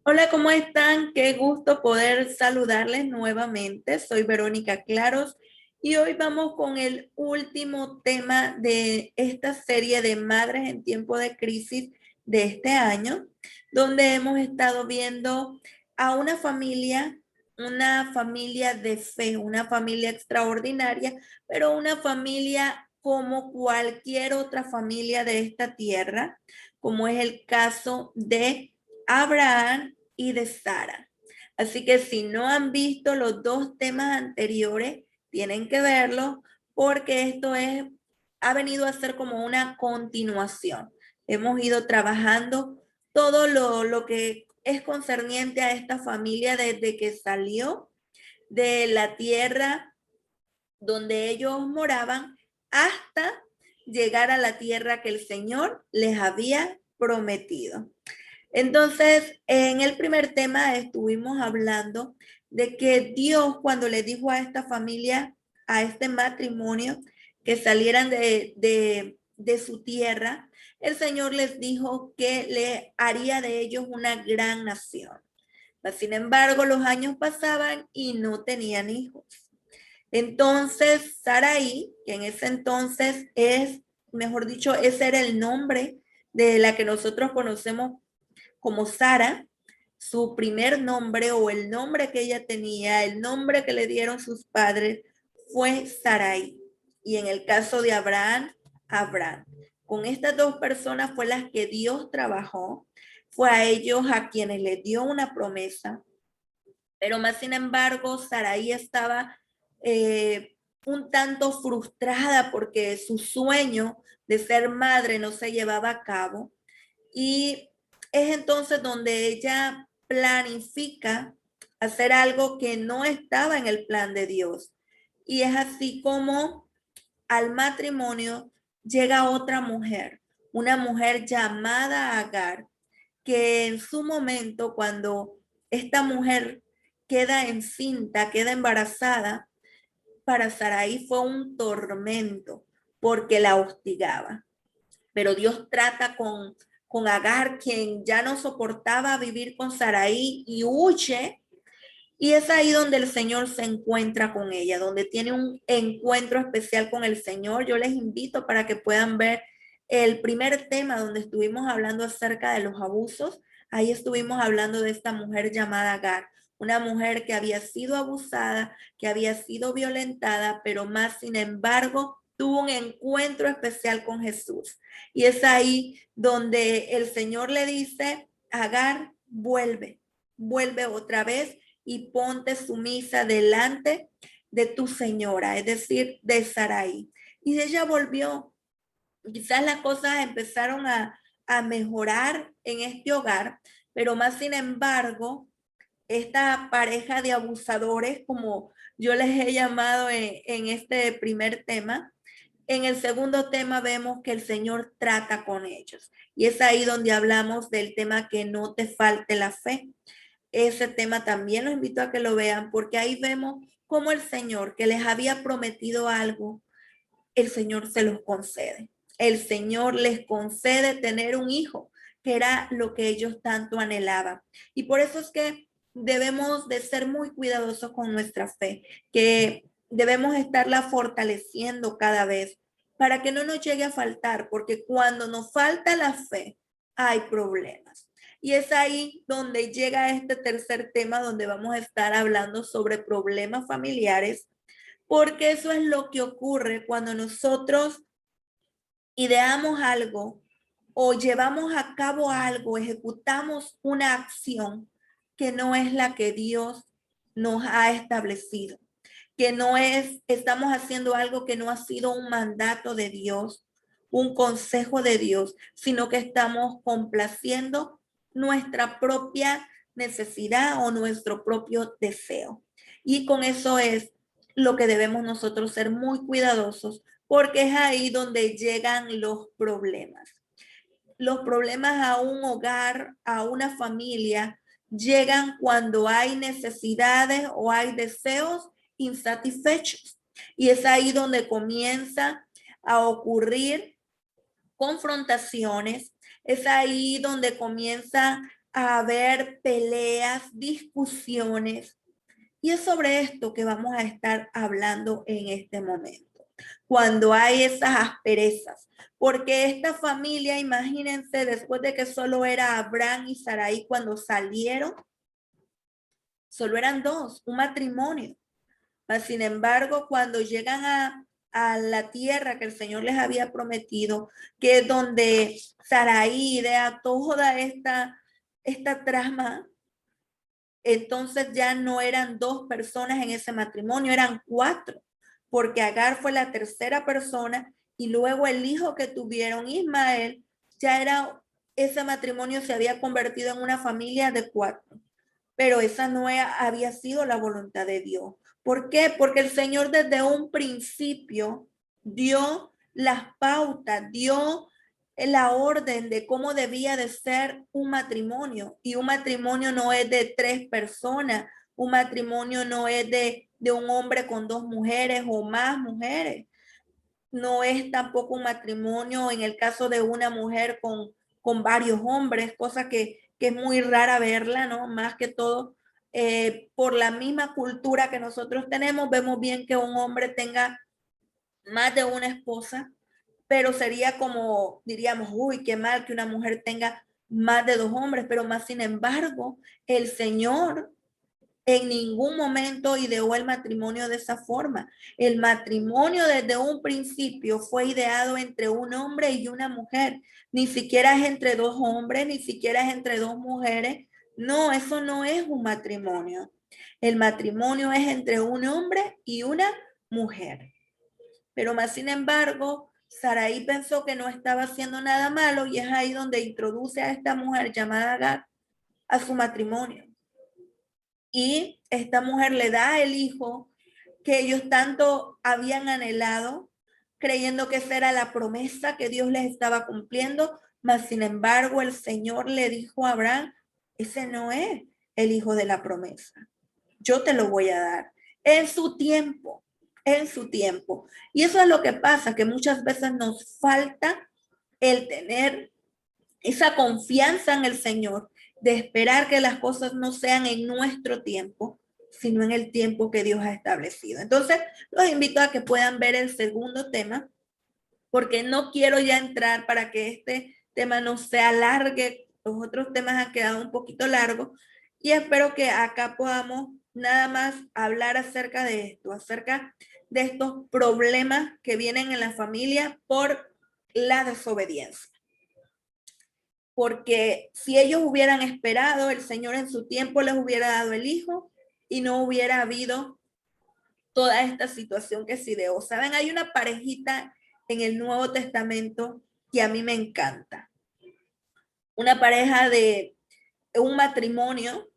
Hola, ¿cómo están? Qué gusto poder saludarles nuevamente. Soy Verónica Claros y hoy vamos con el último tema de esta serie de Madres en tiempo de crisis de este año, donde hemos estado viendo a una familia de fe, una familia extraordinaria, pero una familia como cualquier otra familia de esta tierra, como es el caso de Abraham y de Sara. Así que si no han visto los dos temas anteriores, tienen que verlo porque ha venido a ser como una continuación. Hemos ido trabajando todo lo que es concerniente a esta familia desde que salió de la tierra donde ellos moraban hasta llegar a la tierra que el Señor les había prometido. Entonces, en el primer tema estuvimos hablando de que Dios, cuando le dijo a esta familia, a este matrimonio, que salieran de su tierra, el Señor les dijo que le haría de ellos una gran nación. Sin embargo, los años pasaban y no tenían hijos. Entonces, Sarai, que en ese entonces mejor dicho, ese era el nombre de la que nosotros conocemos como Sara, su primer nombre o el nombre que ella tenía, el nombre que le dieron sus padres fue Sarai. Y en el caso de Abraham, Abraham. Con estas dos personas fue las que Dios trabajó, fue a ellos a quienes les dio una promesa, pero más sin embargo, Sarai estaba un tanto frustrada porque su sueño de ser madre no se llevaba a cabo. Y es entonces donde ella planifica hacer algo que no estaba en el plan de Dios. Y es así como al matrimonio llega otra mujer, una mujer llamada Agar, que en su momento, cuando esta mujer queda encinta, queda embarazada, para Sarai fue un tormento porque la hostigaba. Pero Dios trata con Agar, quien ya no soportaba vivir con Sarai y huye. Y es ahí donde el Señor se encuentra con ella, donde tiene un encuentro especial con el Señor. Yo les invito para que puedan ver el primer tema donde estuvimos hablando acerca de los abusos. Ahí estuvimos hablando de esta mujer llamada Agar, una mujer que había sido abusada, que había sido violentada, pero más sin embargo tuvo un encuentro especial con Jesús. Y es ahí donde el Señor le dice, Agar, vuelve otra vez y ponte sumisa delante de tu señora, es decir, de Sarai. Y ella volvió. Quizás las cosas empezaron a mejorar en este hogar, pero más sin embargo, esta pareja de abusadores, como yo les he llamado en este primer tema, en el segundo tema vemos que el Señor trata con ellos. Y es ahí donde hablamos del tema que no te falte la fe. Ese tema también los invito a que lo vean porque ahí vemos cómo el Señor que les había prometido algo, el Señor se los concede. El Señor les concede tener un hijo, que era lo que ellos tanto anhelaban. Y por eso es que debemos de ser muy cuidadosos con nuestra fe, que debemos estarla fortaleciendo cada vez para que no nos llegue a faltar, porque cuando nos falta la fe, hay problemas. Y es ahí donde llega este tercer tema, donde vamos a estar hablando sobre problemas familiares, porque eso es lo que ocurre cuando nosotros ideamos algo o llevamos a cabo algo, ejecutamos una acción que no es la que Dios nos ha establecido, que no es, estamos haciendo algo que no ha sido un mandato de Dios, un consejo de Dios, sino que estamos complaciendo nuestra propia necesidad o nuestro propio deseo. Y con eso es lo que debemos nosotros ser muy cuidadosos, porque es ahí donde llegan los problemas. Los problemas a un hogar, a una familia, llegan cuando hay necesidades o hay deseos insatisfechos. Y es ahí donde comienza a ocurrir confrontaciones, es ahí donde comienza a haber peleas, discusiones. Y es sobre esto que vamos a estar hablando en este momento, cuando hay esas asperezas. Porque esta familia, imagínense, después de que solo era Abraham y Sarai cuando salieron, solo eran dos, un matrimonio. Mas, sin embargo, cuando llegan a la tierra que el Señor les había prometido, que es donde Sarai idea toda esta trama, entonces ya no eran dos personas en ese matrimonio, eran cuatro, porque Agar fue la tercera persona y luego el hijo que tuvieron, Ismael, ya era, ese matrimonio se había convertido en una familia de cuatro, pero esa no había sido la voluntad de Dios. ¿Por qué? Porque el Señor desde un principio dio las pautas, dio la orden de cómo debía de ser un matrimonio. Y un matrimonio no es de tres personas, un matrimonio no es de un hombre con dos mujeres o más mujeres. No es tampoco un matrimonio en el caso de una mujer con varios hombres, cosa que es muy rara verla, ¿no? Más que todo, por la misma cultura que nosotros tenemos, vemos bien que un hombre tenga más de una esposa, pero sería como, diríamos, uy, qué mal que una mujer tenga más de dos hombres, pero más sin embargo, el Señor en ningún momento ideó el matrimonio de esa forma. El matrimonio desde un principio fue ideado entre un hombre y una mujer. Ni siquiera es entre dos hombres, ni siquiera es entre dos mujeres. No, eso no es un matrimonio. El matrimonio es entre un hombre y una mujer. Pero más sin embargo, Sarai pensó que no estaba haciendo nada malo y es ahí donde introduce a esta mujer llamada Agar a su matrimonio. Y esta mujer le da el hijo que ellos tanto habían anhelado, creyendo que esa era la promesa que Dios les estaba cumpliendo, mas sin embargo el Señor le dijo a Abraham, ese no es el hijo de la promesa, yo te lo voy a dar en su tiempo, en su tiempo. Y eso es lo que pasa, que muchas veces nos falta el tener esa confianza en el Señor, de esperar que las cosas no sean en nuestro tiempo, sino en el tiempo que Dios ha establecido. Entonces, los invito a que puedan ver el segundo tema, porque no quiero ya entrar para que este tema no se alargue. Los otros temas han quedado un poquito largos y espero que acá podamos nada más hablar acerca de esto, acerca de estos problemas que vienen en la familia por la desobediencia. Porque si ellos hubieran esperado, el Señor en su tiempo les hubiera dado el hijo y no hubiera habido toda esta situación que se ideó. Saben, hay una parejita en el Nuevo Testamento que a mí me encanta. Una pareja de un matrimonio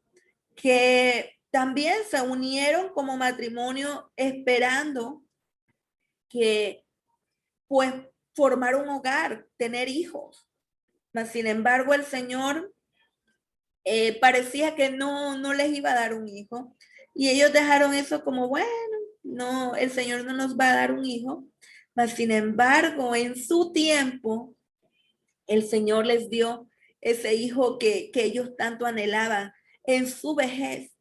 que también se unieron como matrimonio esperando que pues formar un hogar, tener hijos. Mas, sin embargo, el Señor parecía que no les iba a dar un hijo. Y ellos dejaron eso como, bueno, no, el Señor no nos va a dar un hijo. Mas, sin embargo, en su tiempo, el Señor les dio ese hijo que ellos tanto anhelaban en su vejez.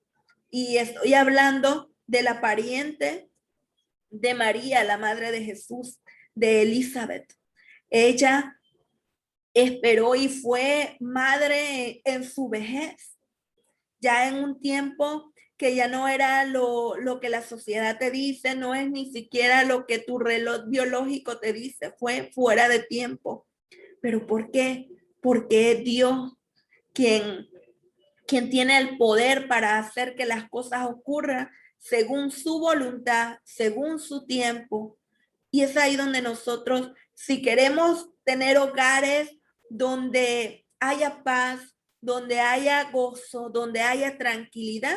Y estoy hablando de la pariente de María, la madre de Jesús, de Elizabeth. Ella esperó y fue madre en su vejez, ya en un tiempo que ya no era lo que la sociedad te dice, no es ni siquiera lo que tu reloj biológico te dice, fue fuera de tiempo. ¿Pero por qué? Porque es Dios quien, quien tiene el poder para hacer que las cosas ocurran según su voluntad, según su tiempo. Y es ahí donde nosotros, si queremos tener hogares donde haya paz, donde haya gozo, donde haya tranquilidad,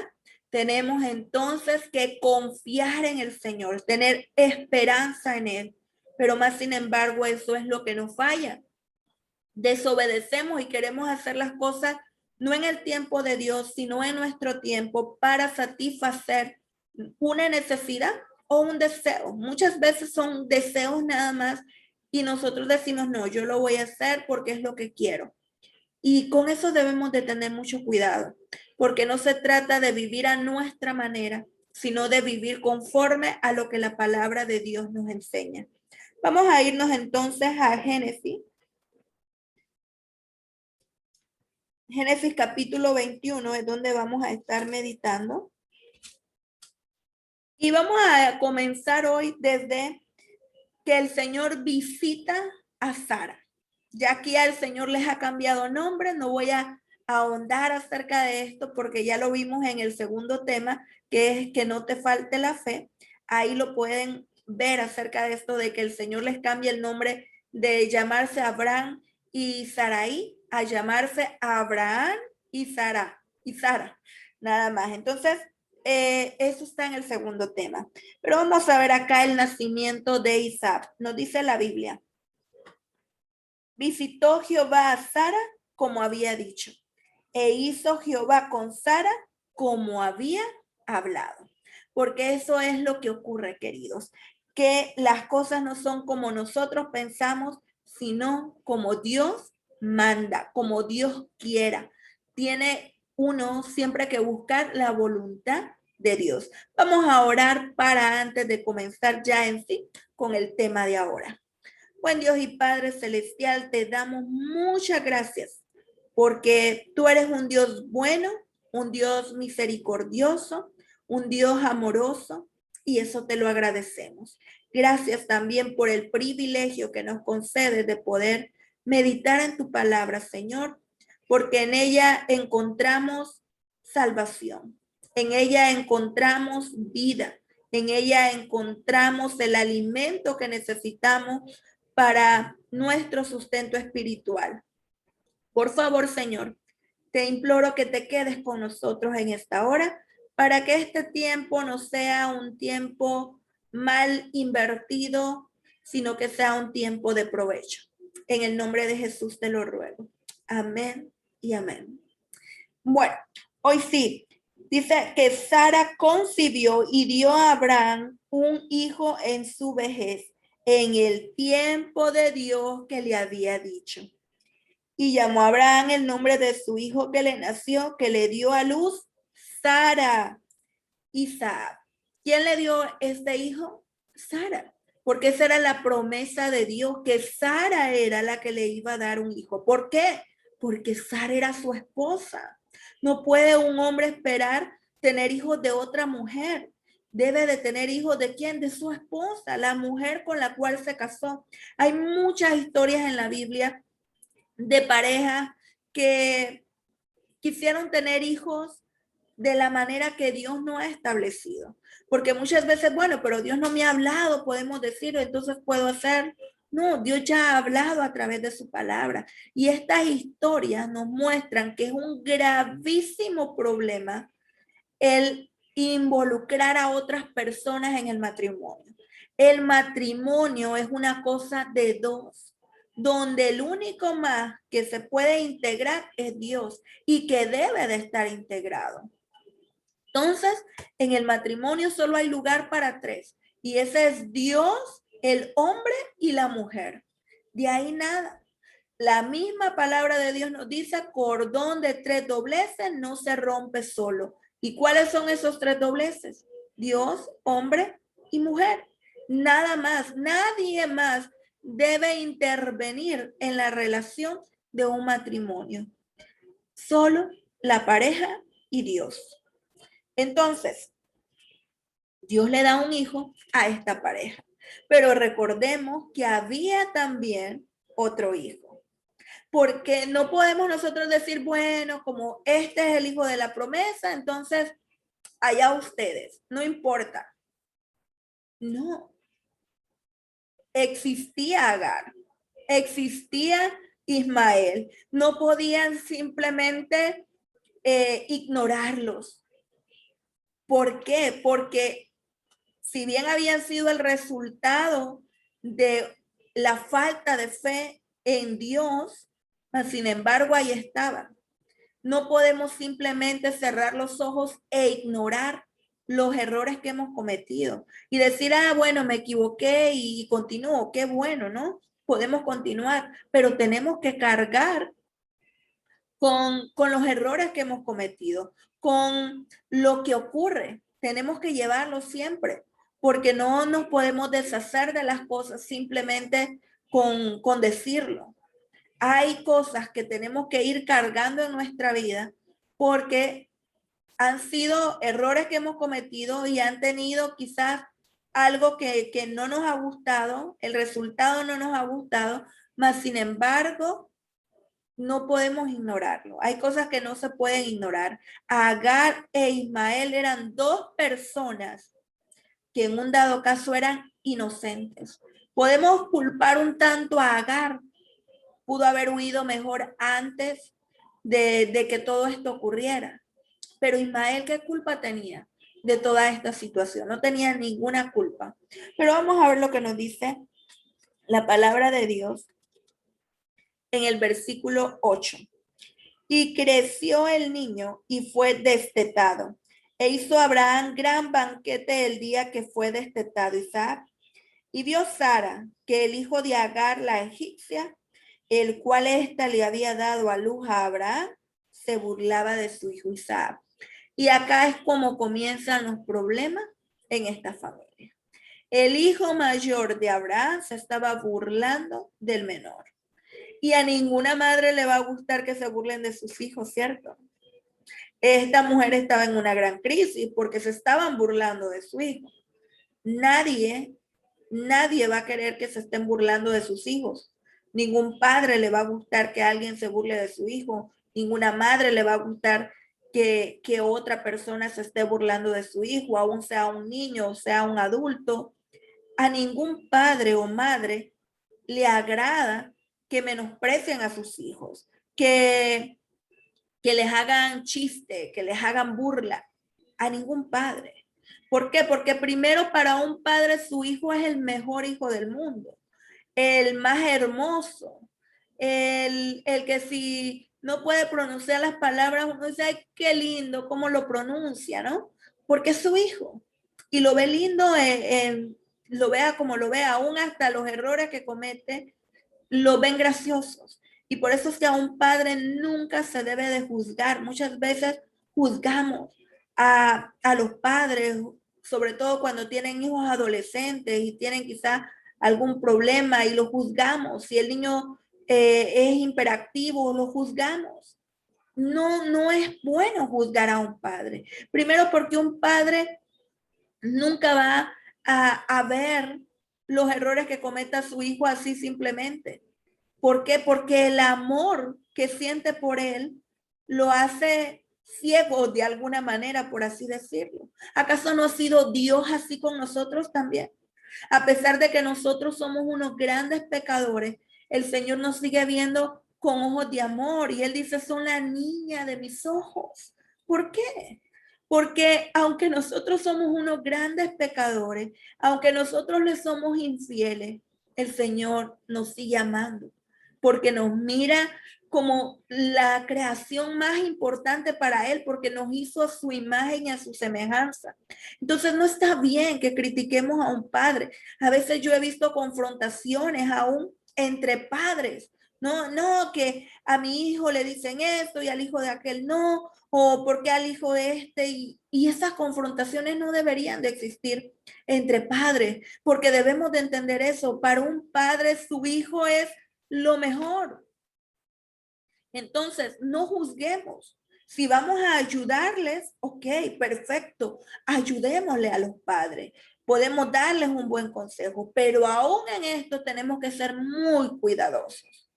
tenemos entonces que confiar en el Señor, tener esperanza en Él. Pero más sin embargo, eso es lo que nos falla. Desobedecemos y queremos hacer las cosas no en el tiempo de Dios, sino en nuestro tiempo para satisfacer una necesidad o un deseo. Muchas veces son deseos nada más y nosotros decimos, no, yo lo voy a hacer porque es lo que quiero. Y con eso debemos de tener mucho cuidado, porque no se trata de vivir a nuestra manera, sino de vivir conforme a lo que la palabra de Dios nos enseña. Vamos a irnos entonces a Génesis. Génesis capítulo 21 es donde vamos a estar meditando. Y vamos a comenzar hoy desde que el Señor visita a Sara. Ya aquí al Señor les ha cambiado nombre, no voy a ahondar acerca de esto porque ya lo vimos en el segundo tema, que es que no te falte la fe. Ahí lo pueden ver acerca de esto de que el Señor les cambia el nombre de llamarse Abraham y Sarai a llamarse Abraham y Sara, nada más. Entonces, eso está en el segundo tema. Pero vamos a ver acá el nacimiento de Isaac. Nos dice la Biblia. Visitó Jehová a Sara como había dicho, e hizo Jehová con Sara como había hablado. Porque eso es lo que ocurre, queridos, que las cosas no son como nosotros pensamos, sino como Dios manda, como Dios quiera. Tiene uno siempre que buscar la voluntad de Dios. Vamos a orar para antes de comenzar ya en sí con el tema de ahora. Buen Dios y Padre Celestial, te damos muchas gracias porque tú eres un Dios bueno, un Dios misericordioso, un Dios amoroso y eso te lo agradecemos. Gracias también por el privilegio que nos concedes de poder meditar en tu palabra, Señor, porque en ella encontramos salvación, en ella encontramos vida, en ella encontramos el alimento que necesitamos para nuestro sustento espiritual. Por favor, Señor, te imploro que te quedes con nosotros en esta hora para que este tiempo no sea un tiempo mal invertido, sino que sea un tiempo de provecho. En el nombre de Jesús te lo ruego. Amén y amén. Bueno, hoy sí, dice que Sara concibió y dio a Abraham un hijo en su vejez, en el tiempo de Dios que le había dicho. Y llamó a Abraham el nombre de su hijo que le nació, que le dio a luz, Sara, Isaac. ¿Quién le dio este hijo? Sara, porque esa era la promesa de Dios, que Sara era la que le iba a dar un hijo. ¿Por qué? Porque Sara era su esposa. No puede un hombre esperar tener hijos de otra mujer. Debe de tener hijos de quién? De su esposa, la mujer con la cual se casó. Hay muchas historias en la Biblia de parejas que quisieron tener hijos de la manera que Dios no ha establecido. Porque muchas veces, bueno, pero Dios no me ha hablado, podemos decirlo, entonces puedo hacer. No, Dios ya ha hablado a través de su palabra. Y estas historias nos muestran que es un gravísimo problema el involucrar a otras personas en el matrimonio. El matrimonio es una cosa de dos, donde el único más que se puede integrar es Dios y que debe de estar integrado. Entonces, en el matrimonio solo hay lugar para tres y ese es Dios, el hombre y la mujer. De ahí nada. La misma palabra de Dios nos dice, cordón de tres dobleces no se rompe solo. ¿Y cuáles son esos tres dobleces? Dios, hombre y mujer. Nada más, nadie más debe intervenir en la relación de un matrimonio. Solo la pareja y Dios. Entonces, Dios le da un hijo a esta pareja. Pero recordemos que había también otro hijo. Porque no podemos nosotros decir, bueno, como este es el hijo de la promesa, entonces allá ustedes, no importa. No, existía Agar, existía Ismael. No podían simplemente ignorarlos. ¿Por qué? Porque si bien habían sido el resultado de la falta de fe en Dios, sin embargo ahí estaban. No podemos simplemente cerrar los ojos e ignorar los errores que hemos cometido y decir, ah, bueno, me equivoqué y continúo, qué bueno, ¿no? Podemos continuar, pero tenemos que cargar con los errores que hemos cometido, con lo que ocurre. Tenemos que llevarlo siempre, porque no nos podemos deshacer de las cosas simplemente con decirlo. Hay cosas que tenemos que ir cargando en nuestra vida porque han sido errores que hemos cometido y han tenido quizás algo que no nos ha gustado, el resultado no nos ha gustado, mas sin embargo, no podemos ignorarlo. Hay cosas que no se pueden ignorar. Agar e Ismael eran dos personas que en un dado caso eran inocentes. Podemos culpar un tanto a Agar. Pudo haber huido mejor antes de que todo esto ocurriera. Pero Ismael, ¿qué culpa tenía de toda esta situación? No tenía ninguna culpa. Pero vamos a ver lo que nos dice la palabra de Dios en el versículo 8. Y creció el niño y fue destetado. E hizo Abraham gran banquete el día que fue destetado Isaac. Y vio Sara que el hijo de Agar, la egipcia, el cual ésta le había dado a luz a Abraham, se burlaba de su hijo Isaac. Y acá es como comienzan los problemas en esta familia. El hijo mayor de Abraham se estaba burlando del menor. Y a ninguna madre le va a gustar que se burlen de sus hijos, ¿cierto? Esta mujer estaba en una gran crisis porque se estaban burlando de su hijo. Nadie va a querer que se estén burlando de sus hijos. Ningún padre le va a gustar que alguien se burle de su hijo. Ninguna madre le va a gustar que otra persona se esté burlando de su hijo, aún sea un niño o sea un adulto. A ningún padre o madre le agrada que menosprecien a sus hijos, que les hagan chiste, que les hagan burla. A ningún padre. ¿Por qué? Porque primero para un padre su hijo es el mejor hijo del mundo, el más hermoso, el que si no puede pronunciar las palabras, uno dice, ay, qué lindo, cómo lo pronuncia, ¿no? Porque es su hijo. Y lo ve lindo, lo vea como lo vea, aún hasta los errores que comete, lo ven graciosos. Y por eso es que a un padre nunca se debe de juzgar. Muchas veces juzgamos a los padres, sobre todo cuando tienen hijos adolescentes y tienen quizás algún problema y lo juzgamos. Si el niño es hiperactivo, lo juzgamos. No es bueno juzgar a un padre. Primero porque un padre nunca va a ver los errores que cometa su hijo así simplemente. ¿Por qué? Porque el amor que siente por él lo hace ciego de alguna manera, por así decirlo. ¿Acaso no ha sido Dios así con nosotros también? A pesar de que nosotros somos unos grandes pecadores, el Señor nos sigue viendo con ojos de amor y Él dice, son la niña de mis ojos. ¿Por qué? Porque aunque nosotros somos unos grandes pecadores, aunque nosotros le somos infieles, el Señor nos sigue amando, porque nos mira como la creación más importante para Él, porque nos hizo a su imagen y a su semejanza. Entonces no está bien que critiquemos a un padre. A veces yo he visto confrontaciones aún entre padres. No, que a mi hijo le dicen esto y al hijo de aquel no, o porque al hijo de este, y esas confrontaciones no deberían de existir entre padres, porque debemos de entender eso. Para un padre, su hijo es lo mejor. Entonces, no juzguemos. Si vamos a ayudarles, ok, perfecto, ayudémosle a los padres. Podemos darles un buen consejo, pero aún en esto tenemos que ser muy cuidadosos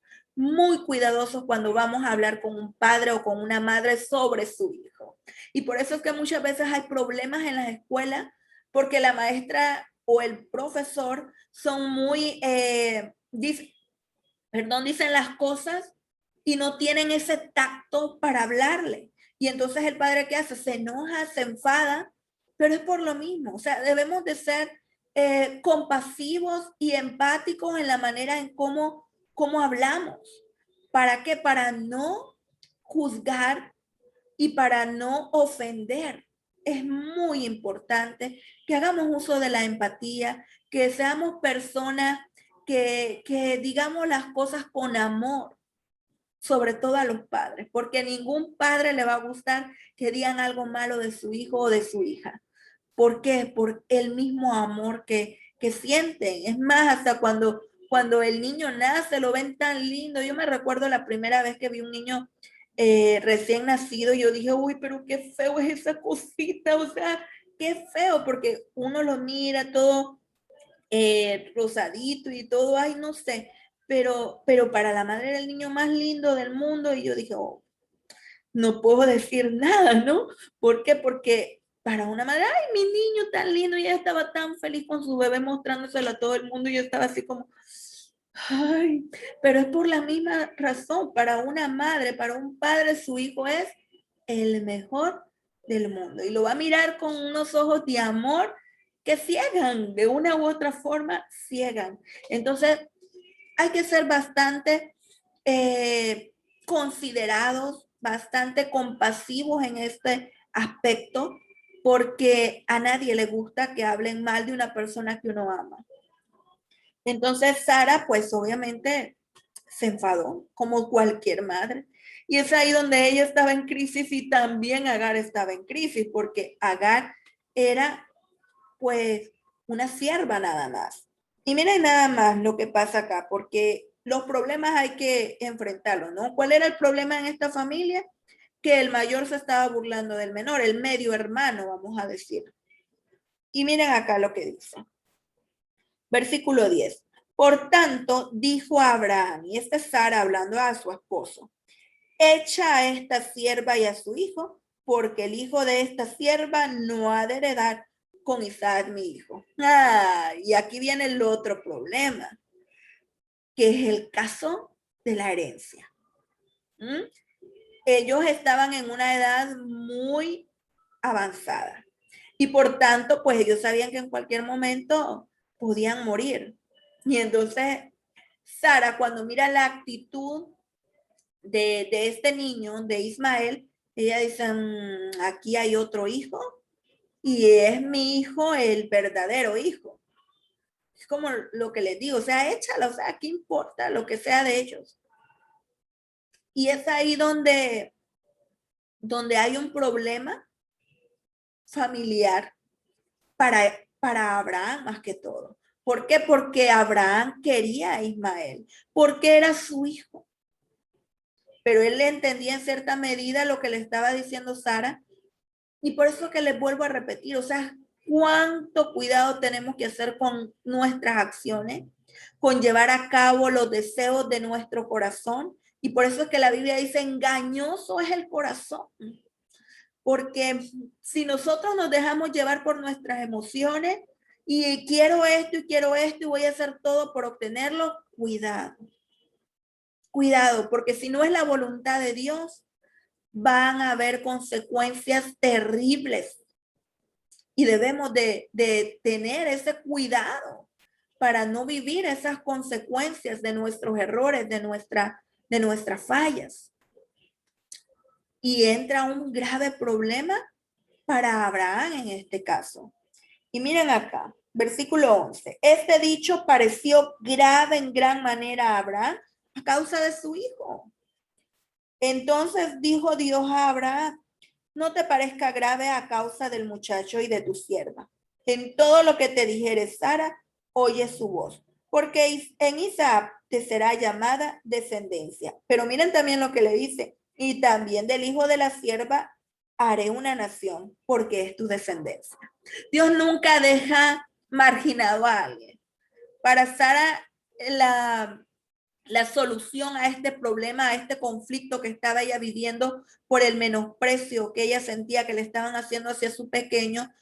cuando vamos a hablar con un padre o con una madre sobre su hijo. Y por eso es que muchas veces hay problemas en las escuelas, porque la maestra o el profesor son muy, dicen las cosas y no tienen ese tacto para hablarle. Y entonces el padre, ¿qué hace? Se enoja, se enfada, pero es por lo mismo. O sea, debemos de ser compasivos y empáticos en la manera en cómo hablamos. ¿Para qué? Para no juzgar y para no ofender. Es muy importante que hagamos uso de la empatía, que seamos personas que digamos las cosas con amor, sobre todo a los padres, porque a ningún padre le va a gustar que digan algo malo de su hijo o de su hija. ¿Por qué? Por el mismo amor que sienten. Es más, hasta cuando el niño nace, lo ven tan lindo. Yo me recuerdo la primera vez que vi un niño recién nacido, yo dije, uy, pero qué feo es esa cosita, o sea, qué feo, porque uno lo mira todo rosadito y todo, ay, no sé, pero para la madre era el niño más lindo del mundo y yo dije, oh, no puedo decir nada, ¿no? ¿Por qué? Porque para una madre, ay, mi niño tan lindo, y ella estaba tan feliz con su bebé mostrándoselo a todo el mundo, y yo estaba así como, ay, pero es por la misma razón, para una madre, para un padre, su hijo es el mejor del mundo y lo va a mirar con unos ojos de amor que ciegan, de una u otra forma, ciegan. Entonces, hay que ser bastante considerados, bastante compasivos en este aspecto, porque a nadie le gusta que hablen mal de una persona que uno ama. Entonces Sara, pues obviamente se enfadó, como cualquier madre. Y es ahí donde ella estaba en crisis y también Agar estaba en crisis, porque Agar era pues una sierva nada más. Y miren nada más lo que pasa acá, porque los problemas hay que enfrentarlos, ¿no? ¿Cuál era el problema en esta familia? Que el mayor se estaba burlando del menor, el medio hermano, vamos a decir. Y miren acá lo que dice. Versículo 10. Por tanto, dijo a Abraham, y esta es Sara hablando a su esposo, echa a esta sierva y a su hijo, porque el hijo de esta sierva no ha de heredar con Isaac mi hijo. Y aquí viene el otro problema, que es el caso de la herencia. Ellos estaban en una edad muy avanzada y por tanto, pues ellos sabían que en cualquier momento podían morir. Y entonces, Sara, cuando mira la actitud de este niño, de Ismael, ella dice, aquí hay otro hijo y es mi hijo, el verdadero hijo. Es como lo que les digo, o sea, échala, o sea, ¿qué importa lo que sea de ellos? Y es ahí donde hay un problema familiar para Abraham más que todo. ¿Por qué? Porque Abraham quería a Ismael, porque era su hijo. Pero él le entendía en cierta medida lo que le estaba diciendo Sara. Y por eso que les vuelvo a repetir, o sea, cuánto cuidado tenemos que hacer con nuestras acciones, con llevar a cabo los deseos de nuestro corazón. Y por eso es que la Biblia dice, engañoso es el corazón. Porque si nosotros nos dejamos llevar por nuestras emociones y quiero esto y voy a hacer todo por obtenerlo, cuidado. Cuidado, porque si no es la voluntad de Dios, van a haber consecuencias terribles y debemos de tener ese cuidado para no vivir esas consecuencias de nuestros errores, de nuestras fallas. Y entra un grave problema para Abraham en este caso. Y miren acá, versículo 11. Este dicho pareció grave en gran manera a Abraham a causa de su hijo. Entonces dijo Dios a Abraham, no te parezca grave a causa del muchacho y de tu sierva. En todo lo que te dijere Sara, oye su voz, porque en Isaac te será llamada descendencia. Pero miren también lo que le dice, y también del hijo de la sierva haré una nación, porque es tu descendencia. Dios nunca deja marginado a alguien. Para Sara, la solución a este problema, a este conflicto que estaba ella viviendo por el menosprecio que ella sentía que le estaban haciendo hacia su pequeño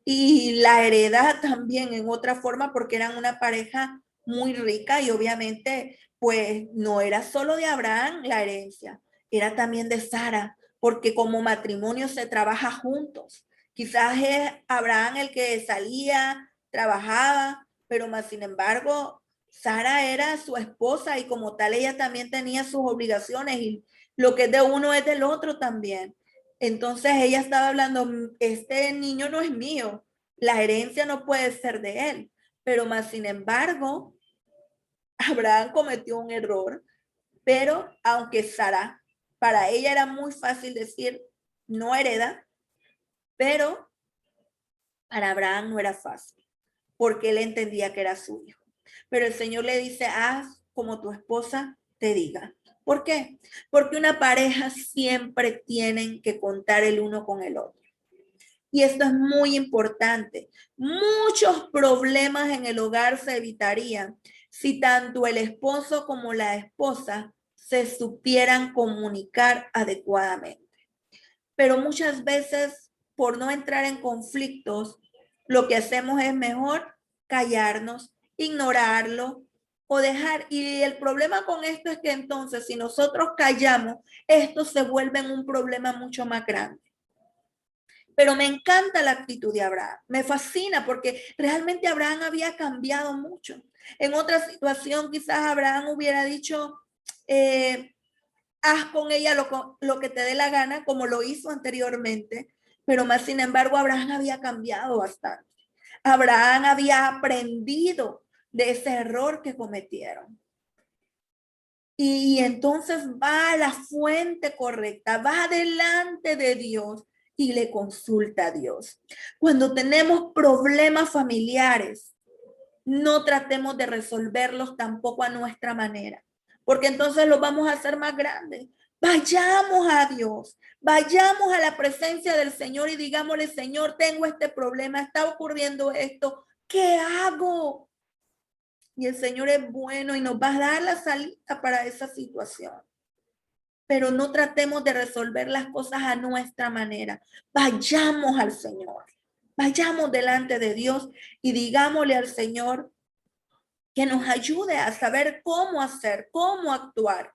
y la heredad también en otra forma porque eran una pareja muy rica y obviamente pues no era solo de Abraham la herencia, era también de Sara, porque como matrimonio se trabaja juntos. Quizás es Abraham el que salía, trabajaba, pero más sin embargo Sara era su esposa y como tal ella también tenía sus obligaciones y lo que es de uno es del otro también. Entonces ella estaba hablando, este niño no es mío, la herencia no puede ser de él, pero más sin embargo, Abraham cometió un error Pero aunque Sara, para ella era muy fácil decir, no hereda, pero para Abraham no era fácil, porque él entendía que era su hijo. Pero el Señor le dice, haz como tu esposa te diga. ¿Por qué? Porque una pareja siempre tienen que contar el uno con el otro. Y esto es muy importante. Muchos problemas en el hogar se evitarían si tanto el esposo como la esposa se supieran comunicar adecuadamente. Pero muchas veces, por no entrar en conflictos, lo que hacemos es mejor callarnos, ignorarlo o dejar. Y el problema con esto es que entonces, si nosotros callamos, esto se vuelve un problema mucho más grande. Pero me encanta la actitud de Abraham, me fascina porque realmente Abraham había cambiado mucho. En otra situación quizás Abraham hubiera dicho, haz con ella lo que te dé la gana, como lo hizo anteriormente, pero más sin embargo Abraham había cambiado bastante. Abraham había aprendido de ese error que cometieron. Y entonces va a la fuente correcta, va delante de Dios y le consulta a Dios. Cuando tenemos problemas familiares, no tratemos de resolverlos tampoco a nuestra manera, porque entonces los vamos a hacer más grandes. Vayamos a Dios, vayamos a la presencia del Señor y digámosle, Señor, tengo este problema, está ocurriendo esto, ¿qué hago? Y el Señor es bueno y nos va a dar la salida para esa situación. Pero no tratemos de resolver las cosas a nuestra manera. Vayamos al Señor. Vayamos delante de Dios y digámosle al Señor que nos ayude a saber cómo hacer, cómo actuar.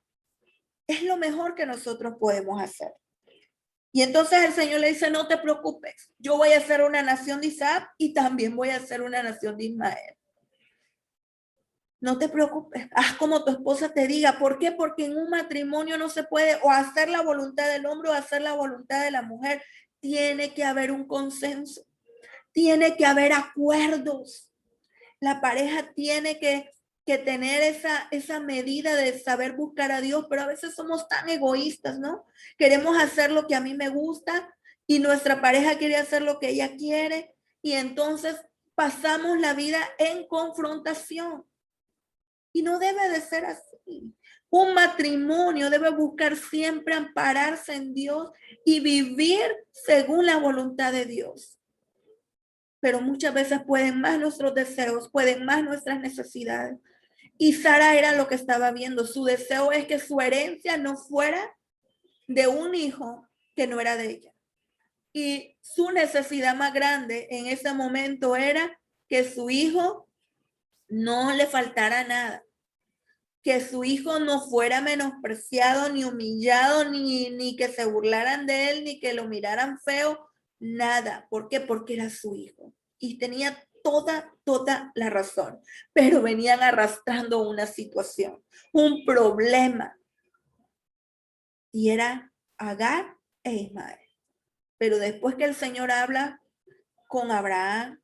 Es lo mejor que nosotros podemos hacer. Y entonces el Señor le dice, no te preocupes, yo voy a hacer una nación de Isaac y también voy a hacer una nación de Ismael. No te preocupes, haz como tu esposa te diga. ¿Por qué? Porque en un matrimonio no se puede o hacer la voluntad del hombre o hacer la voluntad de la mujer. Tiene que haber un consenso, tiene que haber acuerdos. La pareja tiene que tener esa medida de saber buscar a Dios, pero a veces somos tan egoístas, ¿no? Queremos hacer lo que a mí me gusta y nuestra pareja quiere hacer lo que ella quiere y entonces pasamos la vida en confrontación. Y no debe de ser así. Un matrimonio debe buscar siempre ampararse en Dios y vivir según la voluntad de Dios. Pero muchas veces pueden más nuestros deseos, pueden más nuestras necesidades. Y Sara era lo que estaba viendo. Su deseo es que su herencia no fuera de un hijo que no era de ella. Y su necesidad más grande en ese momento era que su hijo no le faltara nada, que su hijo no fuera menospreciado, ni humillado, ni que se burlaran de él, ni que lo miraran feo, nada. ¿Por qué? Porque era su hijo. Y tenía toda la razón. Pero venían arrastrando una situación, un problema. Y era Agar e Ismael. Pero después que el Señor habla con Abraham,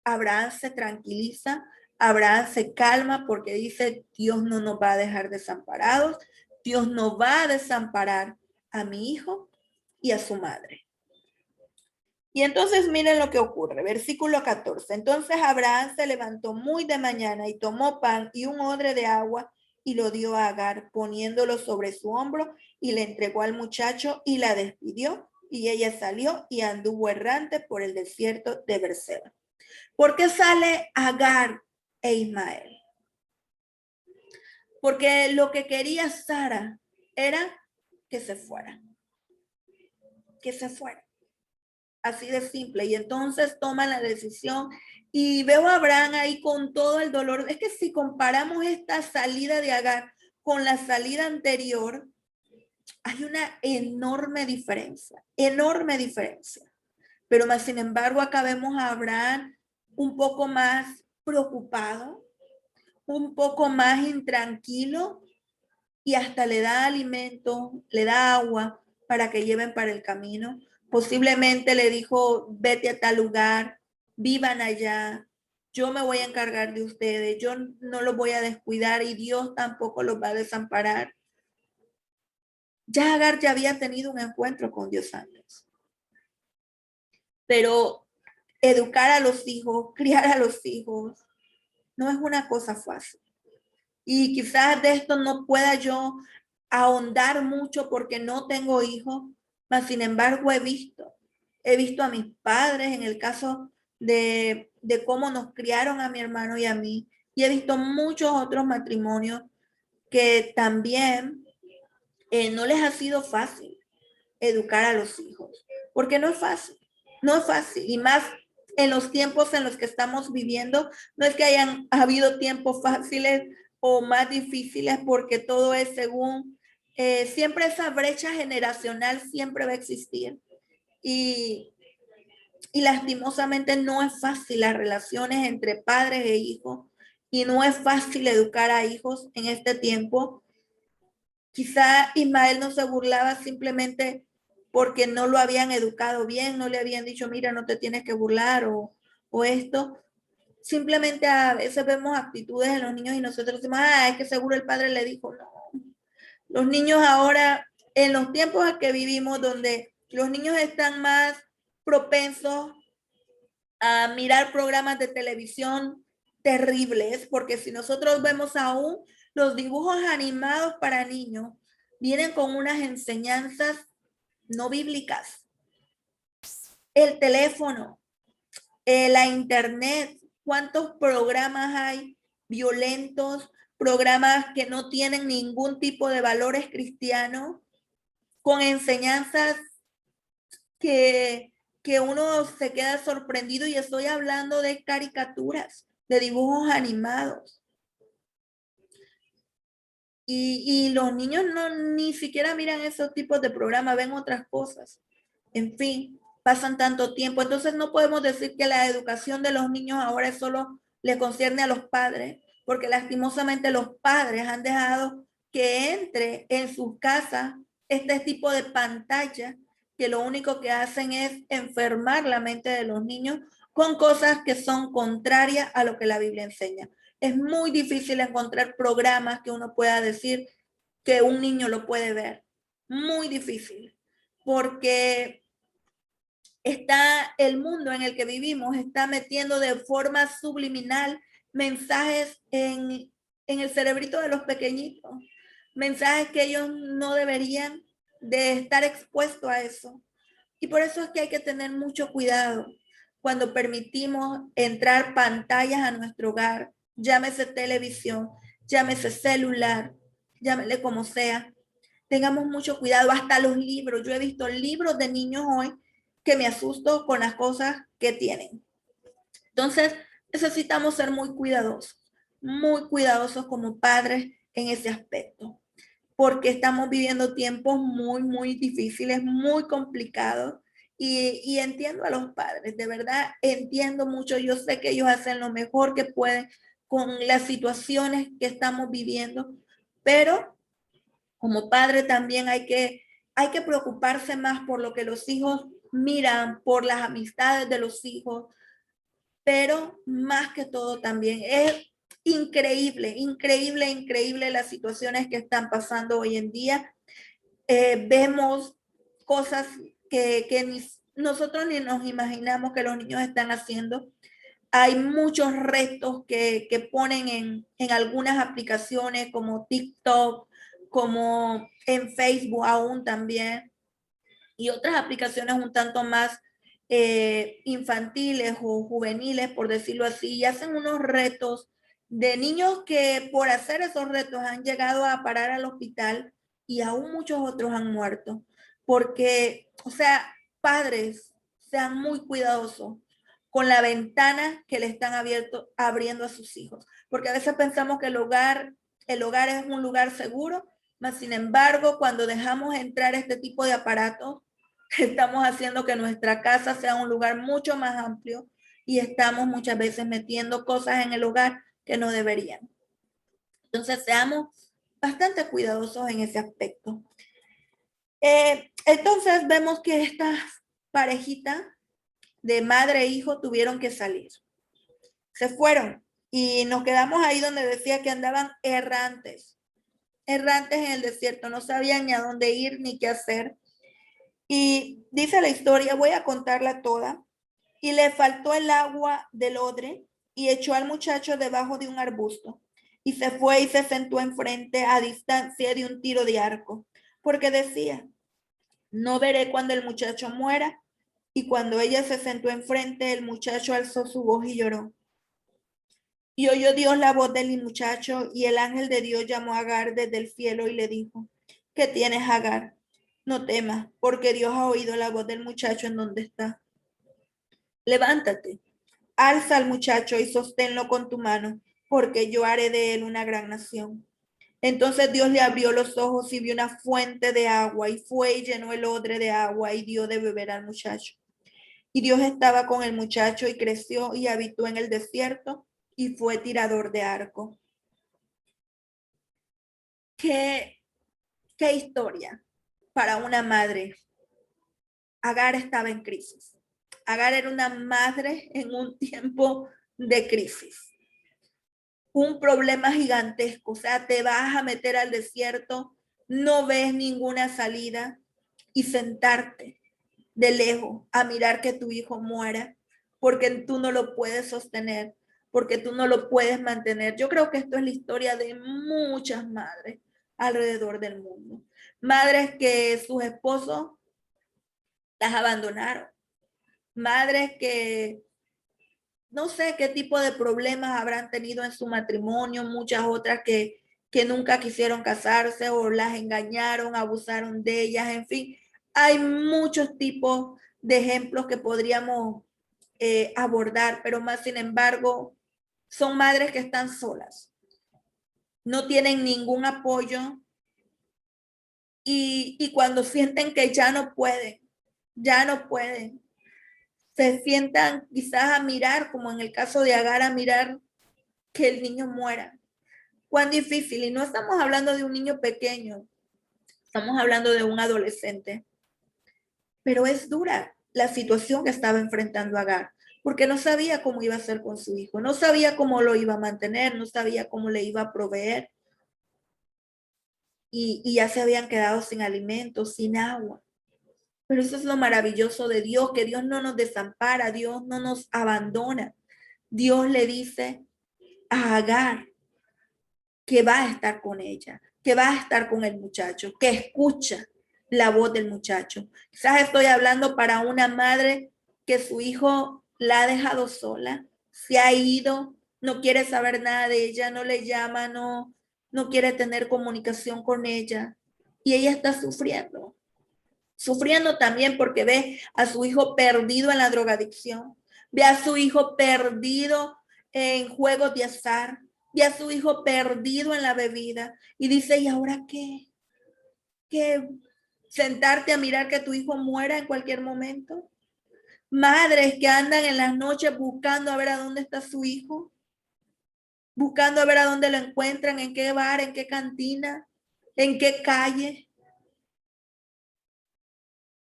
Abraham se tranquiliza, Abraham se calma porque dice, Dios no nos va a dejar desamparados, Dios no va a desamparar a mi hijo y a su madre. Y entonces miren lo que ocurre, versículo 14. Entonces Abraham se levantó muy de mañana y tomó pan y un odre de agua y lo dio a Agar, poniéndolo sobre su hombro y le entregó al muchacho y la despidió. Y ella salió y anduvo errante por el desierto de Berseba. ¿Por qué sale Agar e Ismael? Porque lo que quería Sara era que se fuera. Que se fuera. Así de simple. Y entonces toman la decisión y veo a Abraham ahí con todo el dolor. Es que si comparamos esta salida de Agar con la salida anterior, hay una enorme diferencia. Enorme diferencia. Pero más sin embargo, acá vemos a Abraham un poco más preocupado, un poco más intranquilo y hasta le da alimento, le da agua para que lleven para el camino. Posiblemente le dijo, vete a tal lugar, vivan allá, yo me voy a encargar de ustedes, yo no los voy a descuidar y Dios tampoco los va a desamparar. Ya Agar ya había tenido un encuentro con Dios antes, pero educar a los hijos, criar a los hijos, no es una cosa fácil. Y quizás de esto no pueda yo ahondar mucho porque no tengo hijos, mas sin embargo he visto a mis padres en el caso de cómo nos criaron a mi hermano y a mí, y he visto muchos otros matrimonios que también no les ha sido fácil educar a los hijos, porque no es fácil, no es fácil, y más en los tiempos en los que estamos viviendo, no es que hayan habido tiempos fáciles o más difíciles, porque todo es según, siempre esa brecha generacional siempre va a existir, y, y lastimosamente no es fácil las relaciones entre padres e hijos, y no es fácil educar a hijos en este tiempo. Quizá Ismael no se burlaba simplemente porque no lo habían educado bien, no le habían dicho, mira, no te tienes que burlar o esto. Simplemente a veces vemos actitudes en los niños y nosotros decimos, es que seguro el padre le dijo, no. Los niños ahora, en los tiempos en que vivimos, donde los niños están más propensos a mirar programas de televisión terribles, porque si nosotros vemos aún los dibujos animados para niños, vienen con unas enseñanzas no bíblicas. El teléfono, la internet, ¿cuántos programas hay violentos, programas que no tienen ningún tipo de valores cristianos, con enseñanzas que, que uno se queda sorprendido, y estoy hablando de caricaturas, de dibujos animados. Y los niños no ni siquiera miran esos tipos de programas, ven otras cosas. En fin, pasan tanto tiempo. Entonces no podemos decir que la educación de los niños ahora solo le concierne a los padres, porque lastimosamente los padres han dejado que entre en sus casas este tipo de pantalla que lo único que hacen es enfermar la mente de los niños con cosas que son contrarias a lo que la Biblia enseña. Es muy difícil encontrar programas que uno pueda decir que un niño lo puede ver. Muy difícil, porque está el mundo en el que vivimos, está metiendo de forma subliminal mensajes en el cerebrito de los pequeñitos, mensajes que ellos no deberían de estar expuestos a eso. Y por eso es que hay que tener mucho cuidado cuando permitimos entrar pantallas a nuestro hogar, llámese televisión, llámese celular, llámele como sea. Tengamos mucho cuidado, hasta los libros. Yo he visto libros de niños hoy que me asusto con las cosas que tienen. Entonces, necesitamos ser muy cuidadosos como padres en ese aspecto, porque estamos viviendo tiempos muy difíciles, muy complicados. Y entiendo a los padres, de verdad entiendo mucho. Yo sé que ellos hacen lo mejor que pueden con las situaciones que estamos viviendo, pero como padre también hay que preocuparse más por lo que los hijos miran, por las amistades de los hijos, pero más que todo también es increíble las situaciones que están pasando hoy en día. Vemos cosas que nosotros ni nos imaginamos que los niños están haciendo. Hay muchos retos que ponen en algunas aplicaciones como TikTok, como en Facebook aún también, y otras aplicaciones un tanto más infantiles o juveniles, por decirlo así, y hacen unos retos de niños que por hacer esos retos han llegado a parar al hospital, y aún muchos otros han muerto. Porque, o sea, padres, sean muy cuidadosos con la ventana que le están abriendo a sus hijos, porque a veces pensamos que el hogar es un lugar seguro, mas sin embargo, cuando dejamos entrar este tipo de aparatos, estamos haciendo que nuestra casa sea un lugar mucho más amplio, y estamos muchas veces metiendo cosas en el hogar que no deberían. Entonces, seamos bastante cuidadosos en ese aspecto. Entonces, vemos que esta parejita de madre e hijo tuvieron que salir. Se fueron y nos quedamos ahí donde decía que andaban errantes, errantes en el desierto, no sabían ni a dónde ir ni qué hacer. Y dice la historia, voy a contarla toda, y le faltó el agua del odre y echó al muchacho debajo de un arbusto y se fue y se sentó enfrente a distancia de un tiro de arco, porque decía, no veré cuando el muchacho muera. Y cuando ella se sentó enfrente, el muchacho alzó su voz y lloró. Y oyó Dios la voz del muchacho, y el ángel de Dios llamó a Agar desde el cielo y le dijo, ¿qué tienes, Agar? No temas, porque Dios ha oído la voz del muchacho en donde está. Levántate, alza al muchacho y sosténlo con tu mano, porque yo haré de él una gran nación. Entonces Dios le abrió los ojos y vio una fuente de agua, y fue y llenó el odre de agua y dio de beber al muchacho. Y Dios estaba con el muchacho y creció y habitó en el desierto y fue tirador de arco. ¿Qué, qué historia para una madre? Agar estaba en crisis. Agar era una madre en un tiempo de crisis. Un problema gigantesco, o sea, te vas a meter al desierto, no ves ninguna salida y sentarte de lejos a mirar que tu hijo muera porque tú no lo puedes sostener, porque tú no lo puedes mantener. Yo creo que esto es la historia de muchas madres alrededor del mundo. Madres que sus esposos las abandonaron. Madres que no sé qué tipo de problemas habrán tenido en su matrimonio, muchas otras que nunca quisieron casarse o las engañaron, abusaron de ellas, en fin. Hay muchos tipos de ejemplos que podríamos abordar, pero más sin embargo, son madres que están solas, no tienen ningún apoyo y cuando sienten que ya no pueden, se sientan quizás a mirar, como en el caso de Agar, a mirar que el niño muera. Cuán difícil, y no estamos hablando de un niño pequeño, estamos hablando de un adolescente, pero es dura la situación que estaba enfrentando Agar, porque no sabía cómo iba a ser con su hijo, no sabía cómo lo iba a mantener, no sabía cómo le iba a proveer, y ya se habían quedado sin alimentos, sin agua. Pero eso es lo maravilloso de Dios, que Dios no nos desampara, Dios no nos abandona. Dios le dice a Agar que va a estar con ella, que va a estar con el muchacho, que escucha la voz del muchacho. Quizás estoy hablando para una madre que su hijo la ha dejado sola, se ha ido, no quiere saber nada de ella, no le llama, no quiere tener comunicación con ella. Y ella está sufriendo. Sufriendo también porque ve a su hijo perdido en la drogadicción, ve a su hijo perdido en juegos de azar, ve a su hijo perdido en la bebida y dice, ¿y ahora qué? ¿Qué? ¿Sentarte a mirar que tu hijo muera en cualquier momento? Madres que andan en las noches buscando a ver a dónde está su hijo, buscando a ver a dónde lo encuentran, en qué bar, en qué cantina, en qué calle.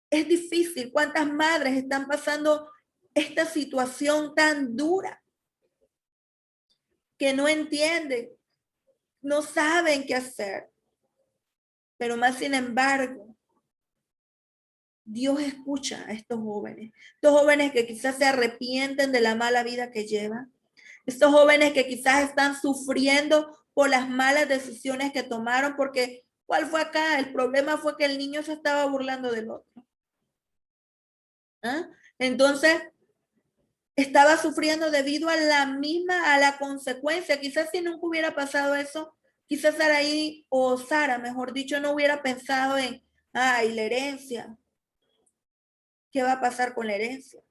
Es difícil. ¿Cuántas madres están pasando esta situación tan dura que no entienden, no saben qué hacer? Pero más sin embargo, Dios escucha a estos jóvenes que quizás se arrepienten de la mala vida que llevan, estos jóvenes que quizás están sufriendo por las malas decisiones que tomaron, porque ¿cuál fue acá? El problema fue que el niño se estaba burlando del otro. ¿Ah? Entonces, estaba sufriendo debido a a la consecuencia. Quizás si nunca hubiera pasado eso, quizás Saraí o Sara, mejor dicho, no hubiera pensado en, ay, la herencia. ¿Qué va a pasar con la herencia?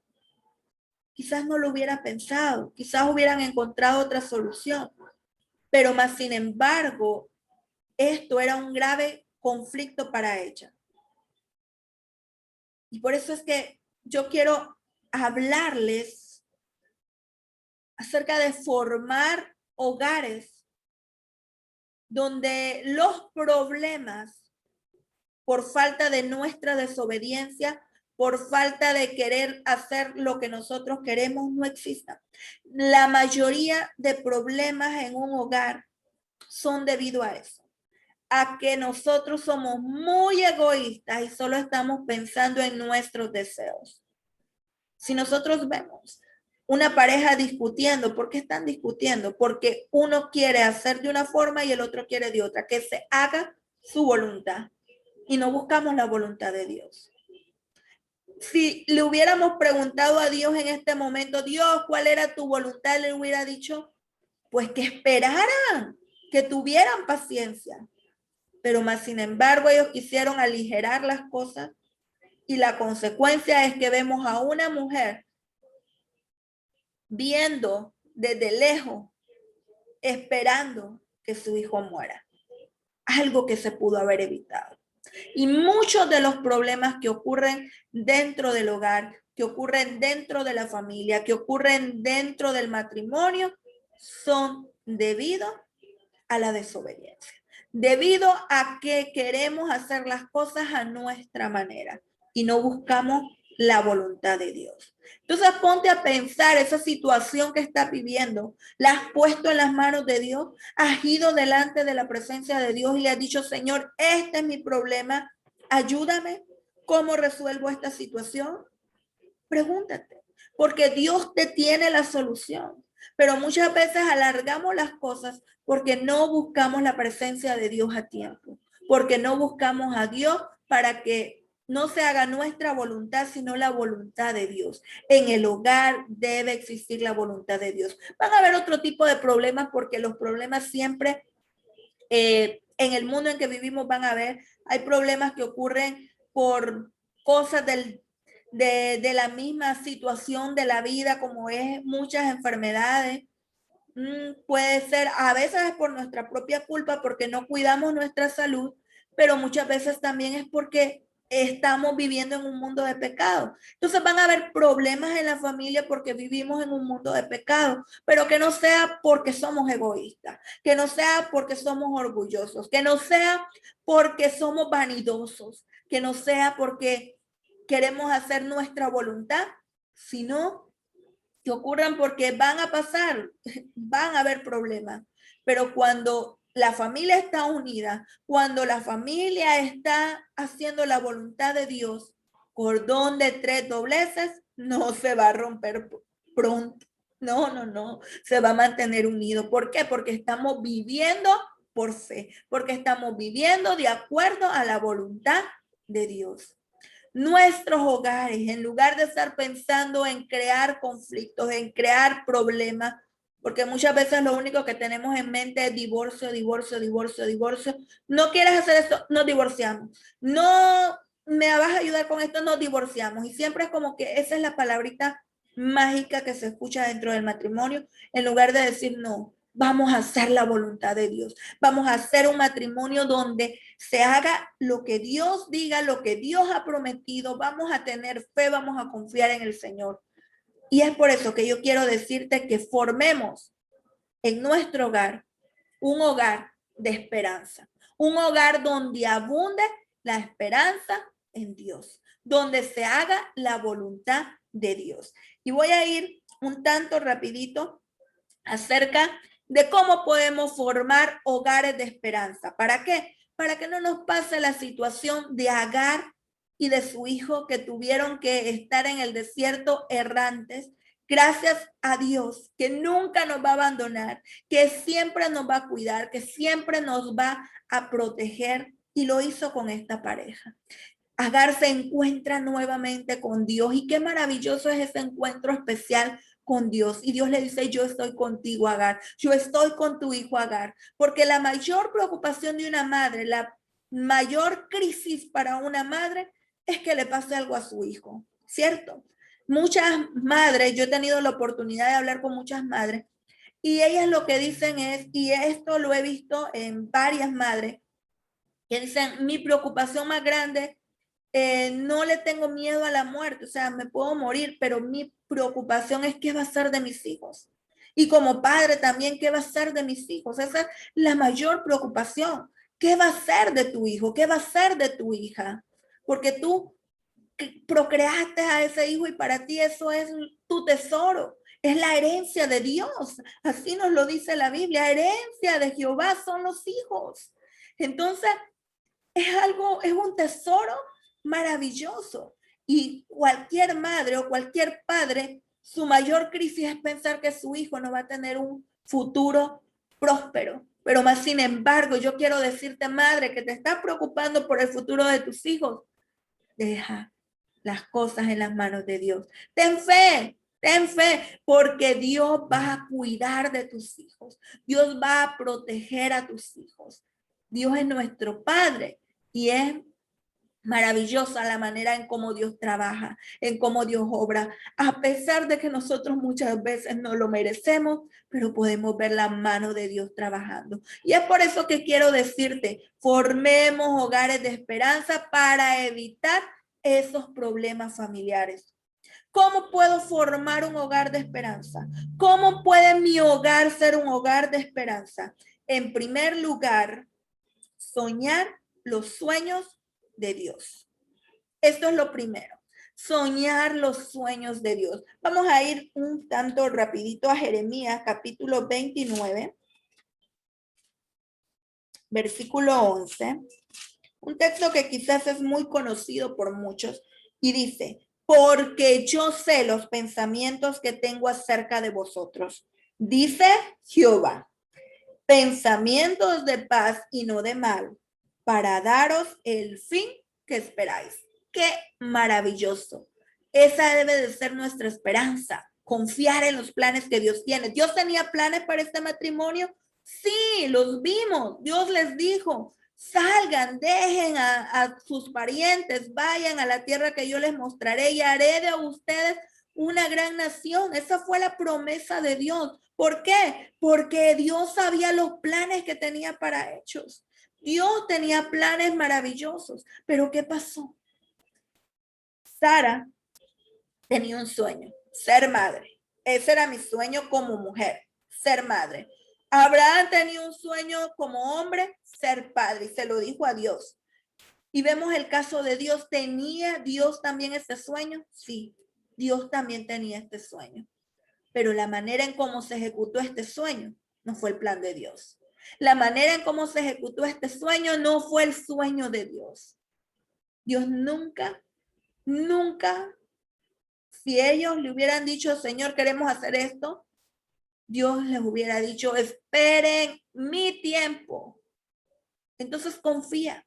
Quizás no lo hubiera pensado, quizás hubieran encontrado otra solución, pero más sin embargo, esto era un grave conflicto para ella. Y por eso es que yo quiero hablarles acerca de formar hogares donde los problemas por falta de nuestra desobediencia por falta de querer hacer lo que nosotros queremos, no existan. La mayoría de problemas en un hogar son debido a eso, a que nosotros somos muy egoístas y solo estamos pensando en nuestros deseos. Si nosotros vemos una pareja discutiendo, ¿por qué están discutiendo? Porque uno quiere hacer de una forma y el otro quiere de otra, que se haga su voluntad y no buscamos la voluntad de Dios. Si le hubiéramos preguntado a Dios en este momento, Dios, ¿cuál era tu voluntad? Le hubiera dicho, pues que esperaran, que tuvieran paciencia. Pero más sin embargo, ellos quisieron aligerar las cosas y la consecuencia es que vemos a una mujer viendo desde lejos, esperando que su hijo muera. Algo que se pudo haber evitado. Y muchos de los problemas que ocurren dentro del hogar, que ocurren dentro de la familia, que ocurren dentro del matrimonio, son debido a la desobediencia. Debido a que queremos hacer las cosas a nuestra manera y no buscamos la voluntad de Dios. Entonces ponte a pensar esa situación que estás viviendo. ¿La has puesto en las manos de Dios? ¿Has ido delante de la presencia de Dios y le has dicho, Señor, este es mi problema, ayúdame? ¿Cómo resuelvo esta situación? Pregúntate, porque Dios te tiene la solución. Pero muchas veces alargamos las cosas porque no buscamos la presencia de Dios a tiempo, porque no buscamos a Dios para que no se haga nuestra voluntad, sino la voluntad de Dios. En el hogar debe existir la voluntad de Dios. Van a haber otro tipo de problemas porque los problemas siempre en el mundo en que vivimos van a haber. Hay problemas que ocurren por cosas de la misma situación de la vida, como es muchas enfermedades. Puede ser, a veces es por nuestra propia culpa, porque no cuidamos nuestra salud, pero muchas veces también es porque estamos viviendo en un mundo de pecado. Entonces van a haber problemas en la familia porque vivimos en un mundo de pecado, pero que no sea porque somos egoístas, que no sea porque somos orgullosos, que no sea porque somos vanidosos, que no sea porque queremos hacer nuestra voluntad, sino que ocurran porque van a pasar, van a haber problemas. Pero cuando la familia está unida, cuando la familia está haciendo la voluntad de Dios, cordón de 3 dobleces no se va a romper pronto. No, no, no, se va a mantener unido. ¿Por qué? Porque estamos viviendo por fe, porque estamos viviendo de acuerdo a la voluntad de Dios. Nuestros hogares, en lugar de estar pensando en crear conflictos, en crear problemas, porque muchas veces lo único que tenemos en mente es divorcio, divorcio, divorcio, divorcio. No quieres hacer esto, nos divorciamos. No me vas a ayudar con esto, nos divorciamos. Y siempre es como que esa es la palabrita mágica que se escucha dentro del matrimonio, en lugar de decir no. Vamos a hacer la voluntad de Dios. Vamos a hacer un matrimonio donde se haga lo que Dios diga, lo que Dios ha prometido. Vamos a tener fe, vamos a confiar en el Señor. Y es por eso que yo quiero decirte que formemos en nuestro hogar un hogar de esperanza. Un hogar donde abunde la esperanza en Dios, donde se haga la voluntad de Dios. Y voy a ir un tanto rapidito acerca de cómo podemos formar hogares de esperanza. ¿Para qué? Para que no nos pase la situación de Agar y de su hijo que tuvieron que estar en el desierto errantes. Gracias a Dios que nunca nos va a abandonar, que siempre nos va a cuidar, que siempre nos va a proteger, y lo hizo con esta pareja. Agar se encuentra nuevamente con Dios y qué maravilloso es ese encuentro especial con Dios. Y Dios le dice, yo estoy contigo, Agar, yo estoy con tu hijo, Agar, porque la mayor preocupación de una madre, la mayor crisis para una madre es que le pase algo a su hijo, ¿cierto? Muchas madres, yo he tenido la oportunidad de hablar con muchas madres y ellas lo que dicen es, y esto lo he visto en varias madres, que dicen, mi preocupación más grande, no le tengo miedo a la muerte, o sea, me puedo morir, pero mi preocupación es qué va a ser de mis hijos. Y como padre también, ¿qué va a ser de mis hijos? Esa es la mayor preocupación. ¿Qué va a ser de tu hijo? ¿Qué va a ser de tu hija? Porque tú procreaste a ese hijo y para ti eso es tu tesoro. Es la herencia de Dios. Así nos lo dice la Biblia. Herencia de Jehová son los hijos. Entonces, es un tesoro maravilloso. Y cualquier madre o cualquier padre, su mayor crisis es pensar que su hijo no va a tener un futuro próspero. Pero más sin embargo, yo quiero decirte, madre, que te estás preocupando por el futuro de tus hijos. Deja las cosas en las manos de Dios. Ten fe, porque Dios va a cuidar de tus hijos. Dios va a proteger a tus hijos. Dios es nuestro Padre y es maravillosa la manera en cómo Dios trabaja, en cómo Dios obra, a pesar de que nosotros muchas veces no lo merecemos, pero podemos ver la mano de Dios trabajando. Y es por eso que quiero decirte, formemos hogares de esperanza para evitar esos problemas familiares. ¿Cómo puedo formar un hogar de esperanza? ¿Cómo puede mi hogar ser un hogar de esperanza? En primer lugar, soñar los sueños de Dios. Esto es lo primero. Soñar los sueños de Dios. Vamos a ir un tanto rapidito a Jeremías capítulo 29, versículo 11. Un texto que quizás es muy conocido por muchos y dice, porque yo sé los pensamientos que tengo acerca de vosotros, dice Jehová, pensamientos de paz y no de mal, para daros el fin que esperáis. ¡Qué maravilloso! Esa debe de ser nuestra esperanza, confiar en los planes que Dios tiene. ¿Dios tenía planes para este matrimonio? Sí, los vimos. Dios les dijo, salgan, dejen a sus parientes, vayan a la tierra que yo les mostraré y haré de ustedes una gran nación. Esa fue la promesa de Dios. ¿Por qué? Porque Dios sabía los planes que tenía para ellos. Dios tenía planes maravillosos. Pero ¿qué pasó? Sara tenía un sueño, ser madre. Ese era mi sueño como mujer, ser madre. Abraham tenía un sueño como hombre, ser padre, y se lo dijo a Dios. Y vemos el caso de Dios. ¿Tenía Dios también este sueño? Sí, Dios también tenía este sueño. Pero la manera en cómo se ejecutó este sueño no fue el plan de Dios. La manera en cómo se ejecutó este sueño no fue el sueño de Dios. Dios nunca, si ellos le hubieran dicho, Señor, queremos hacer esto, Dios les hubiera dicho, esperen mi tiempo. Entonces confía,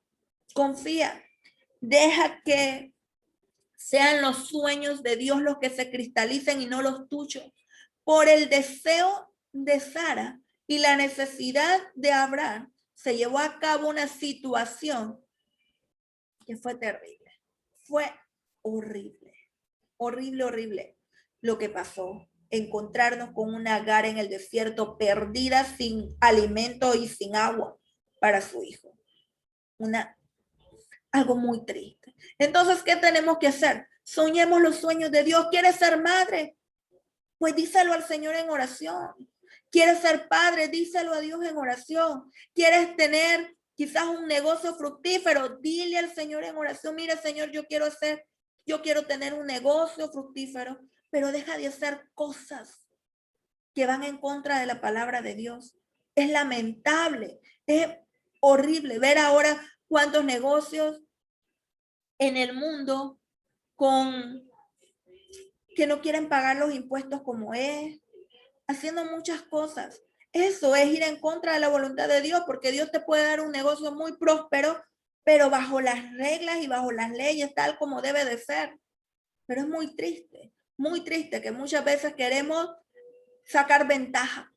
deja que sean los sueños de Dios los que se cristalicen y no los tuyos. Por el deseo de Sara y la necesidad de Abraham, se llevó a cabo una situación que fue terrible. Fue horrible, horrible lo que pasó. Encontrarnos con una Agar en el desierto, perdida, sin alimento y sin agua para su hijo. Algo muy triste. Entonces, ¿qué tenemos que hacer? Soñemos los sueños de Dios. ¿Quieres ser madre? Pues díselo al Señor en oración. ¿Quieres ser padre? Díselo a Dios en oración. ¿Quieres tener quizás un negocio fructífero? Dile al Señor en oración, mira, Señor, yo quiero tener un negocio fructífero, pero deja de hacer cosas que van en contra de la palabra de Dios. Es lamentable, es horrible ver ahora cuántos negocios en el mundo con que no quieren pagar los impuestos como es, haciendo muchas cosas. Eso es ir en contra de la voluntad de Dios, porque Dios te puede dar un negocio muy próspero, pero bajo las reglas y bajo las leyes, tal como debe de ser. Pero es muy triste que muchas veces queremos sacar ventaja.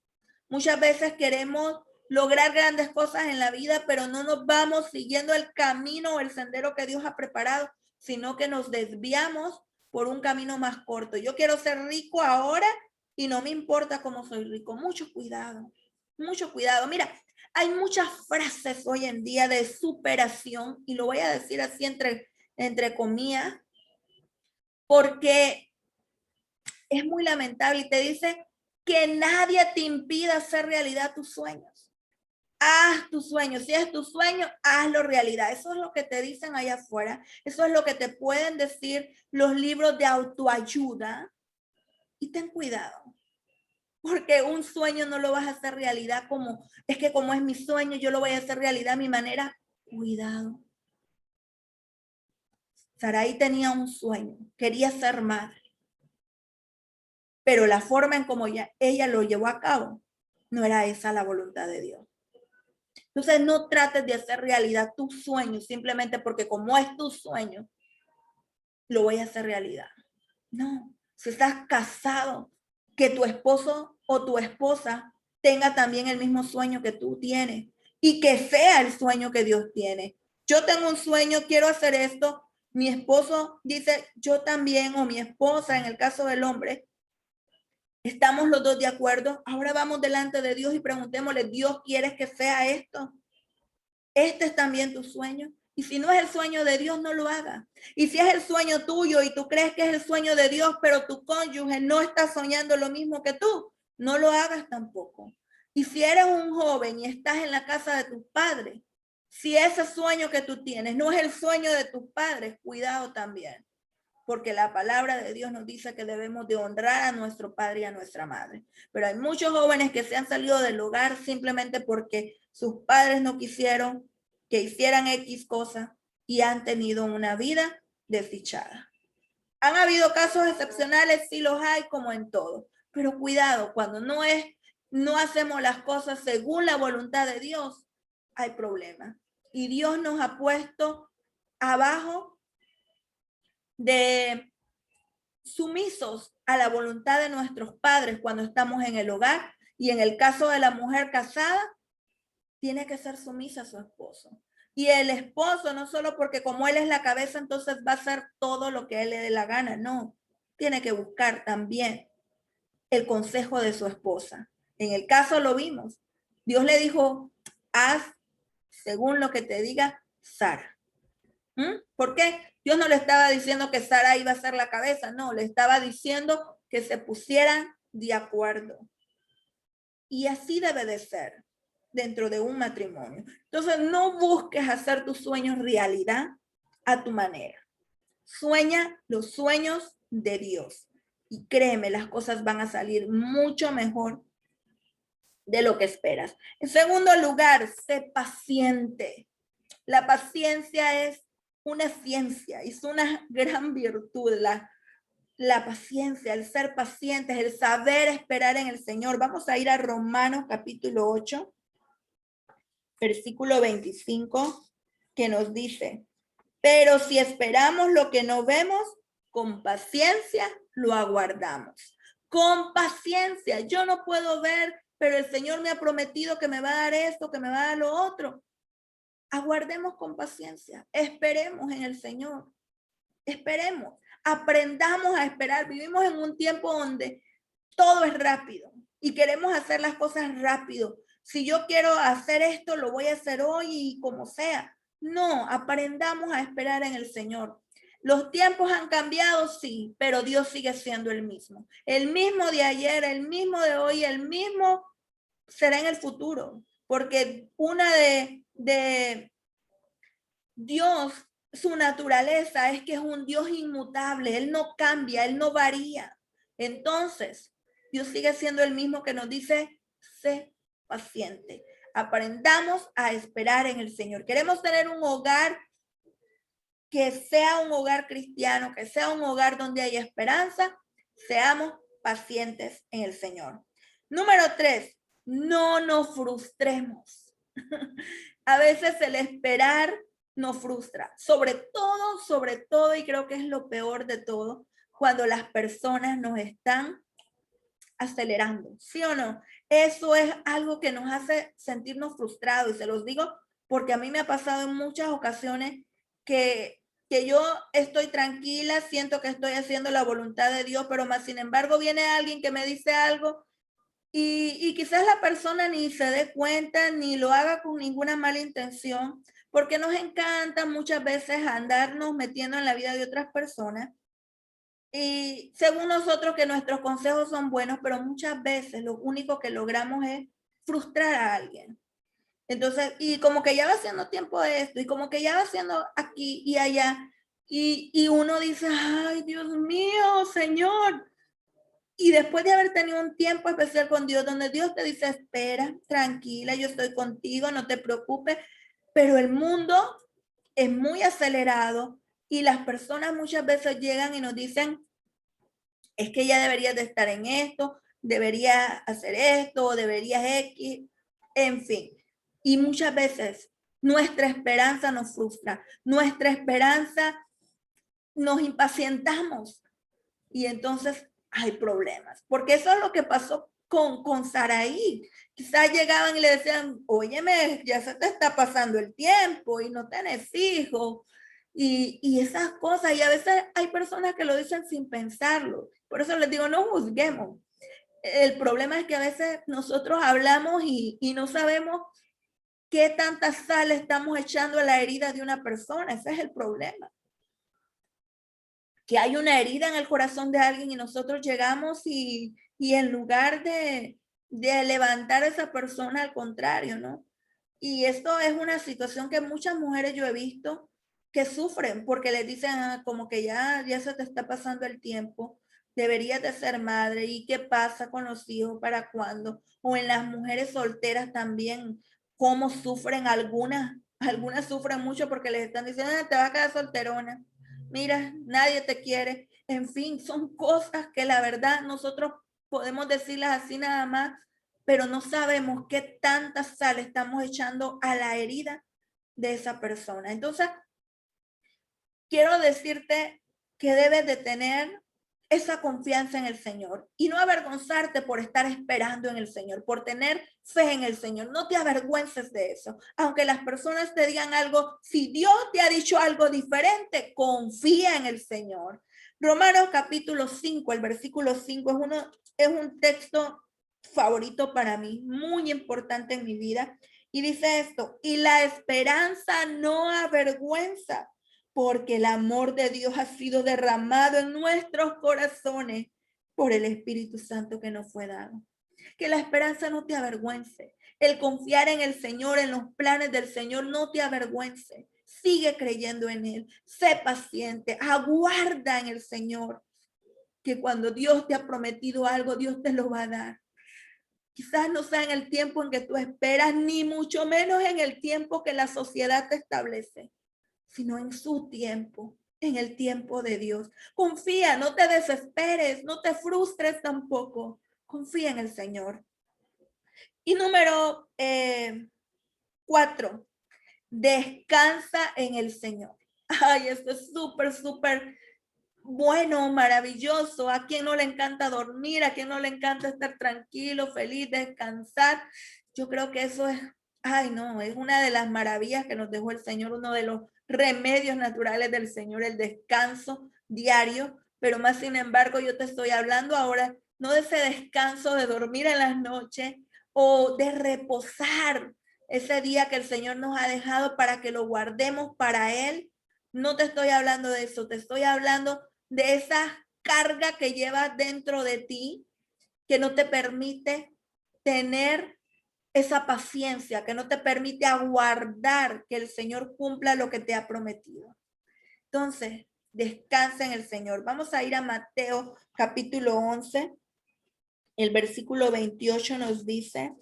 Muchas veces queremos lograr grandes cosas en la vida, pero no nos vamos siguiendo el camino o el sendero que Dios ha preparado, sino que nos desviamos por un camino más corto. Yo quiero ser rico ahora y no me importa cómo soy rico. Mucho cuidado, mucho cuidado. Mira, hay muchas frases hoy en día de superación, y lo voy a decir así entre comillas, porque es muy lamentable y te dice que nadie te impida hacer realidad tus sueños. haz tu sueño. Si es tu sueño, hazlo realidad. Eso es lo que te dicen allá afuera. Eso es lo que te pueden decir los libros de autoayuda. Y ten cuidado. Porque un sueño no lo vas a hacer realidad como, es que como es mi sueño, yo lo voy a hacer realidad a mi manera. Cuidado. Sarai tenía un sueño, quería ser madre. Pero la forma en como ella lo llevó a cabo, no era esa la voluntad de Dios. Entonces no trates de hacer realidad tu sueño simplemente porque como es tu sueño, lo voy a hacer realidad. No, si estás casado, que tu esposo o tu esposa tenga también el mismo sueño que tú tienes y que sea el sueño que Dios tiene. Yo tengo un sueño, quiero hacer esto. Mi esposo dice, yo también, o mi esposa, en el caso del hombre, estamos los dos de acuerdo. Ahora vamos delante de Dios y preguntémosle, Dios, ¿quieres que sea esto? ¿Este es también tu sueño? Y si no es el sueño de Dios, no lo hagas. Y si es el sueño tuyo y tú crees que es el sueño de Dios, pero tu cónyuge no está soñando lo mismo que tú, no lo hagas tampoco. Y si eres un joven y estás en la casa de tus padres, si ese sueño que tú tienes no es el sueño de tus padres, cuidado también. Porque la palabra de Dios nos dice que debemos de honrar a nuestro padre y a nuestra madre. Pero hay muchos jóvenes que se han salido del hogar simplemente porque sus padres no quisieron que hicieran X cosa y han tenido una vida desdichada. Han habido casos excepcionales, sí los hay, como en todo. Pero cuidado, cuando no hacemos las cosas según la voluntad de Dios, hay problemas. Y Dios nos ha puesto abajo de sumisos a la voluntad de nuestros padres cuando estamos en el hogar, y en el caso de la mujer casada, tiene que ser sumisa a su esposo. Y el esposo, no solo porque como él es la cabeza, entonces va a hacer todo lo que él le dé la gana, no. Tiene que buscar también el consejo de su esposa. En el caso lo vimos. Dios le dijo, haz según lo que te diga Sara. ¿Por qué? Dios no le estaba diciendo que Sara iba a ser la cabeza, no, le estaba diciendo que se pusieran de acuerdo. Y así debe de ser dentro de un matrimonio. Entonces, no busques hacer tus sueños realidad a tu manera. Sueña los sueños de Dios. Y créeme, las cosas van a salir mucho mejor de lo que esperas. En segundo lugar, sé paciente. La paciencia es una ciencia, es una gran virtud, la paciencia, el ser pacientes, el saber esperar en el Señor. Vamos a ir a Romanos capítulo 8, versículo 25, que nos dice, pero si esperamos lo que no vemos, con paciencia lo aguardamos. Con paciencia, yo no puedo ver, pero el Señor me ha prometido que me va a dar esto, que me va a dar lo otro. Aguardemos con paciencia, esperemos en el Señor, esperemos, aprendamos a esperar. Vivimos en un tiempo donde todo es rápido y queremos hacer las cosas rápido. Si yo quiero hacer esto, lo voy a hacer hoy y como sea. No, aprendamos a esperar en el Señor. Los tiempos han cambiado, sí, pero Dios sigue siendo el mismo. El mismo de ayer, el mismo de hoy, el mismo será en el futuro. Porque una de Dios, su naturaleza es que es un Dios inmutable. Él no cambia, Él no varía. Entonces, Dios sigue siendo el mismo que nos dice, sé paciente. Aprendamos a esperar en el Señor. Queremos tener un hogar que sea un hogar cristiano, que sea un hogar donde haya esperanza. Seamos pacientes en el Señor. Número 3, no nos frustremos. A veces el esperar nos frustra, sobre todo, y creo que es lo peor de todo, cuando las personas nos están acelerando, ¿sí o no? Eso es algo que nos hace sentirnos frustrados, y se los digo porque a mí me ha pasado en muchas ocasiones que yo estoy tranquila, siento que estoy haciendo la voluntad de Dios, pero más sin embargo viene alguien que me dice algo y quizás la persona ni se dé cuenta ni lo haga con ninguna mala intención, porque nos encanta muchas veces andarnos metiendo en la vida de otras personas. Y según nosotros que nuestros consejos son buenos, pero muchas veces lo único que logramos es frustrar a alguien. Entonces, y como que ya va haciendo tiempo de esto, y como que ya va haciendo aquí y allá, y uno dice, ay, Dios mío, Señor. Y después de haber tenido un tiempo especial con Dios, donde Dios te dice, espera, tranquila, yo estoy contigo, no te preocupes, pero el mundo es muy acelerado y las personas muchas veces llegan y nos dicen, es que ya deberías de estar en esto, deberías hacer esto, deberías X, en fin. Y muchas veces nuestra esperanza nos frustra, nuestra esperanza nos impacientamos y entonces hay problemas, porque eso es lo que pasó con Saraí. Quizás llegaban y le decían, óyeme, ya se te está pasando el tiempo y no tenés hijos. Y esas cosas, y a veces hay personas que lo dicen sin pensarlo. Por eso les digo, no juzguemos. El problema es que a veces nosotros hablamos y no sabemos qué tanta sal estamos echando a la herida de una persona. Ese es el problema. Que hay una herida en el corazón de alguien y nosotros llegamos y en lugar de levantar a esa persona, al contrario, ¿no? Y esto es una situación que muchas mujeres yo he visto que sufren porque les dicen como que ya se te está pasando el tiempo, deberías de ser madre y qué pasa con los hijos, para cuándo, o en las mujeres solteras también, cómo sufren algunas sufren mucho porque les están diciendo, te vas a quedar solterona, mira, nadie te quiere, en fin, son cosas que la verdad nosotros podemos decirlas así nada más, pero no sabemos qué tanta sal estamos echando a la herida de esa persona. Entonces, quiero decirte que debes de tener esa confianza en el Señor y no avergonzarte por estar esperando en el Señor, por tener fe en el Señor. No te avergüences de eso. Aunque las personas te digan algo, si Dios te ha dicho algo diferente, confía en el Señor. Romanos capítulo 5, el versículo 5 es un texto favorito para mí, muy importante en mi vida. Y dice esto, y la esperanza no avergüenza, porque el amor de Dios ha sido derramado en nuestros corazones por el Espíritu Santo que nos fue dado. Que la esperanza no te avergüence. El confiar en el Señor, en los planes del Señor, no te avergüence. Sigue creyendo en Él. Sé paciente. Aguarda en el Señor. Que cuando Dios te ha prometido algo, Dios te lo va a dar. Quizás no sea en el tiempo en que tú esperas, ni mucho menos en el tiempo que la sociedad te establece, sino en su tiempo, en el tiempo de Dios. Confía, no te desesperes, no te frustres tampoco. Confía en el Señor. Y número 4, descansa en el Señor. Ay, esto es súper bueno, maravilloso. ¿A quien no le encanta dormir? ¿A quien no le encanta estar tranquilo, feliz, descansar? Yo creo que eso es, ay no, es una de las maravillas que nos dejó el Señor, uno de los remedios naturales del Señor, el descanso diario. Pero más sin embargo, yo te estoy hablando ahora no de ese descanso de dormir en las noches o de reposar ese día que el Señor nos ha dejado para que lo guardemos para Él. No te estoy hablando de eso, te estoy hablando de esa carga que llevas dentro de ti, que no te permite tener esa paciencia, que no te permite aguardar que el Señor cumpla lo que te ha prometido. Entonces, descansa en el Señor. Vamos a ir a Mateo capítulo 11. El versículo 28 nos dice,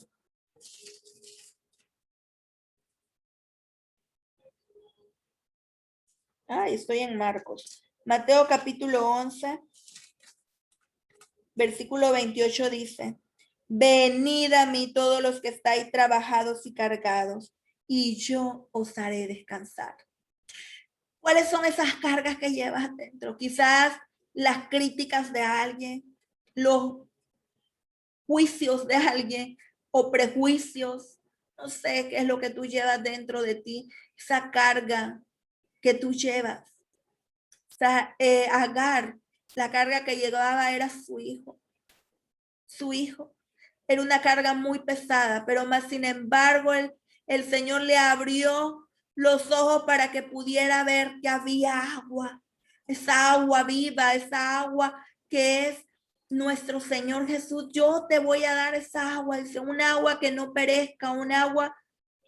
estoy en Marcos. Mateo capítulo 11, versículo 28 dice, venid a mí todos los que estáis trabajados y cargados, y yo os haré descansar. ¿Cuáles son esas cargas que llevas dentro? Quizás las críticas de alguien, los juicios de alguien o prejuicios. No sé qué es lo que tú llevas dentro de ti, esa carga que tú llevas. O sea, Agar, la carga que llevaba era su hijo. Su hijo. Era una carga muy pesada, pero más sin embargo el Señor le abrió los ojos para que pudiera ver que había agua, esa agua viva, esa agua que es nuestro Señor Jesús. Yo te voy a dar esa agua, dice, un agua que no perezca, un agua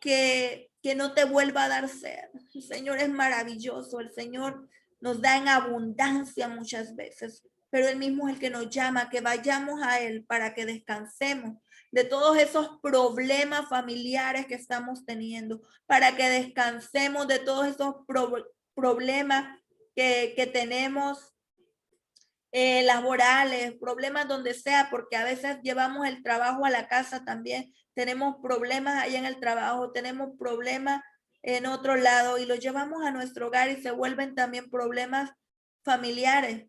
que no te vuelva a dar sed. El Señor es maravilloso, el Señor nos da en abundancia muchas veces, pero Él mismo es el que nos llama, que vayamos a Él para que descansemos de todos esos problemas familiares que estamos teniendo, para que descansemos de todos esos problemas que tenemos laborales, problemas donde sea, porque a veces llevamos el trabajo a la casa también, tenemos problemas ahí en el trabajo, tenemos problemas en otro lado y los llevamos a nuestro hogar y se vuelven también problemas familiares,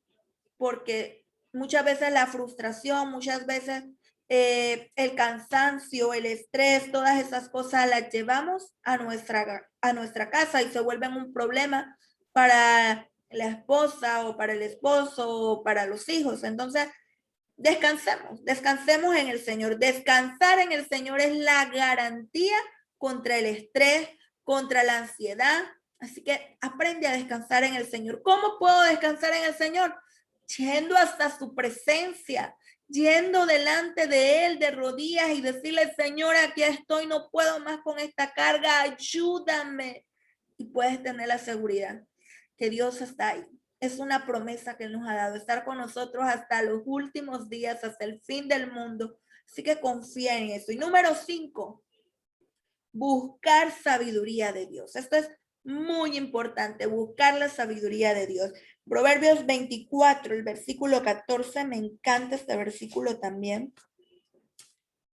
porque muchas veces la frustración, muchas veces el cansancio, el estrés, todas esas cosas las llevamos a nuestra casa y se vuelven un problema para la esposa o para el esposo o para los hijos. Entonces, descansemos en el Señor. Descansar en el Señor es la garantía contra el estrés, contra la ansiedad. Así que aprende a descansar en el Señor. ¿Cómo puedo descansar en el Señor? Yendo hasta su presencia, yendo delante de Él de rodillas y decirle, Señor, aquí estoy, no puedo más con esta carga, ayúdame. Y puedes tener la seguridad que Dios está ahí. Es una promesa que nos ha dado, estar con nosotros hasta los últimos días, hasta el fin del mundo. Así que confía en eso. Y número 5, buscar sabiduría de Dios. Esto es muy importante, buscar la sabiduría de Dios. Proverbios 24, el versículo 14, me encanta este versículo también.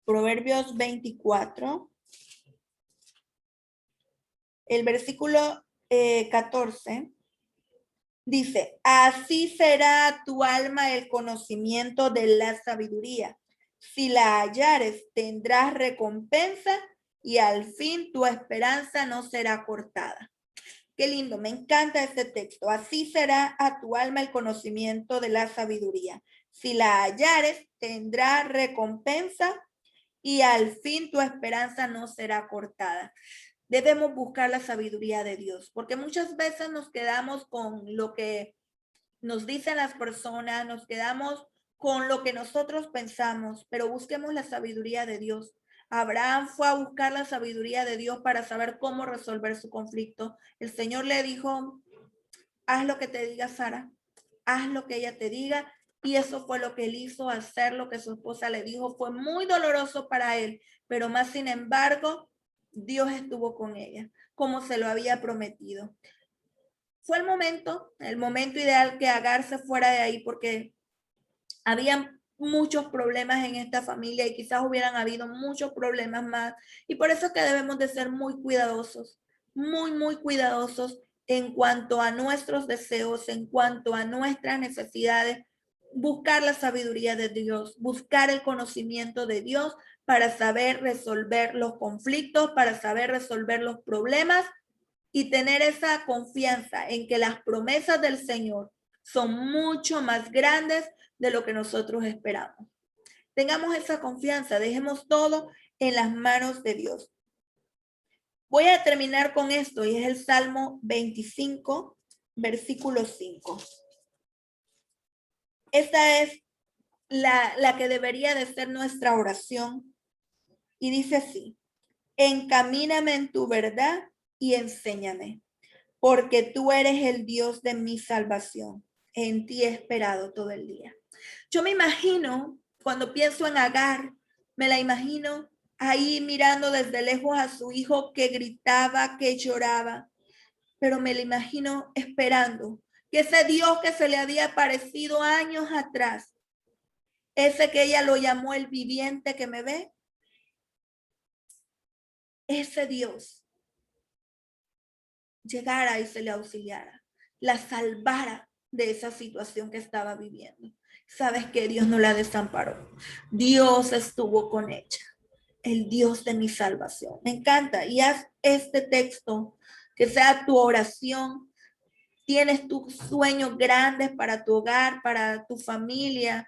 Proverbios 24, el versículo 14. Dice, así será tu alma el conocimiento de la sabiduría. Si la hallares, tendrás recompensa y al fin tu esperanza no será cortada. Qué lindo, me encanta este texto. Así será a tu alma el conocimiento de la sabiduría. Si la hallares, tendrás recompensa y al fin tu esperanza no será cortada. Debemos buscar la sabiduría de Dios, porque muchas veces nos quedamos con lo que nos dicen las personas, nos quedamos con lo que nosotros pensamos, pero busquemos la sabiduría de Dios. Abraham fue a buscar la sabiduría de Dios para saber cómo resolver su conflicto. El Señor le dijo, haz lo que te diga Sara, haz lo que ella te diga. Y eso fue lo que él hizo, hacer lo que su esposa le dijo. Fue muy doloroso para él, pero más sin embargo, Dios estuvo con ella, como se lo había prometido. Fue el momento ideal que Agar se fuera de ahí porque habían muchos problemas en esta familia y quizás hubieran habido muchos problemas más. Y por eso es que debemos de ser muy cuidadosos, muy cuidadosos en cuanto a nuestros deseos, en cuanto a nuestras necesidades, buscar la sabiduría de Dios, buscar el conocimiento de Dios para saber resolver los conflictos, para saber resolver los problemas y tener esa confianza en que las promesas del Señor son mucho más grandes de lo que nosotros esperamos. Tengamos esa confianza, dejemos todo en las manos de Dios. Voy a terminar con esto y es el Salmo 25, versículo 5. Esta es la que debería de ser nuestra oración y dice así, encamíname en tu verdad y enséñame, porque tú eres el Dios de mi salvación. En ti he esperado todo el día. Yo me imagino, cuando pienso en Agar, me la imagino ahí mirando desde lejos a su hijo que gritaba, que lloraba, pero me la imagino esperando que ese Dios que se le había aparecido años atrás, ese que ella lo llamó el viviente que me ve, ese Dios llegara y se le auxiliara, la salvara de esa situación que estaba viviendo. Sabes que Dios no la desamparó. Dios estuvo con ella. El Dios de mi salvación. Me encanta. Y haz este texto que sea tu oración. Tienes tus sueños grandes para tu hogar, para tu familia.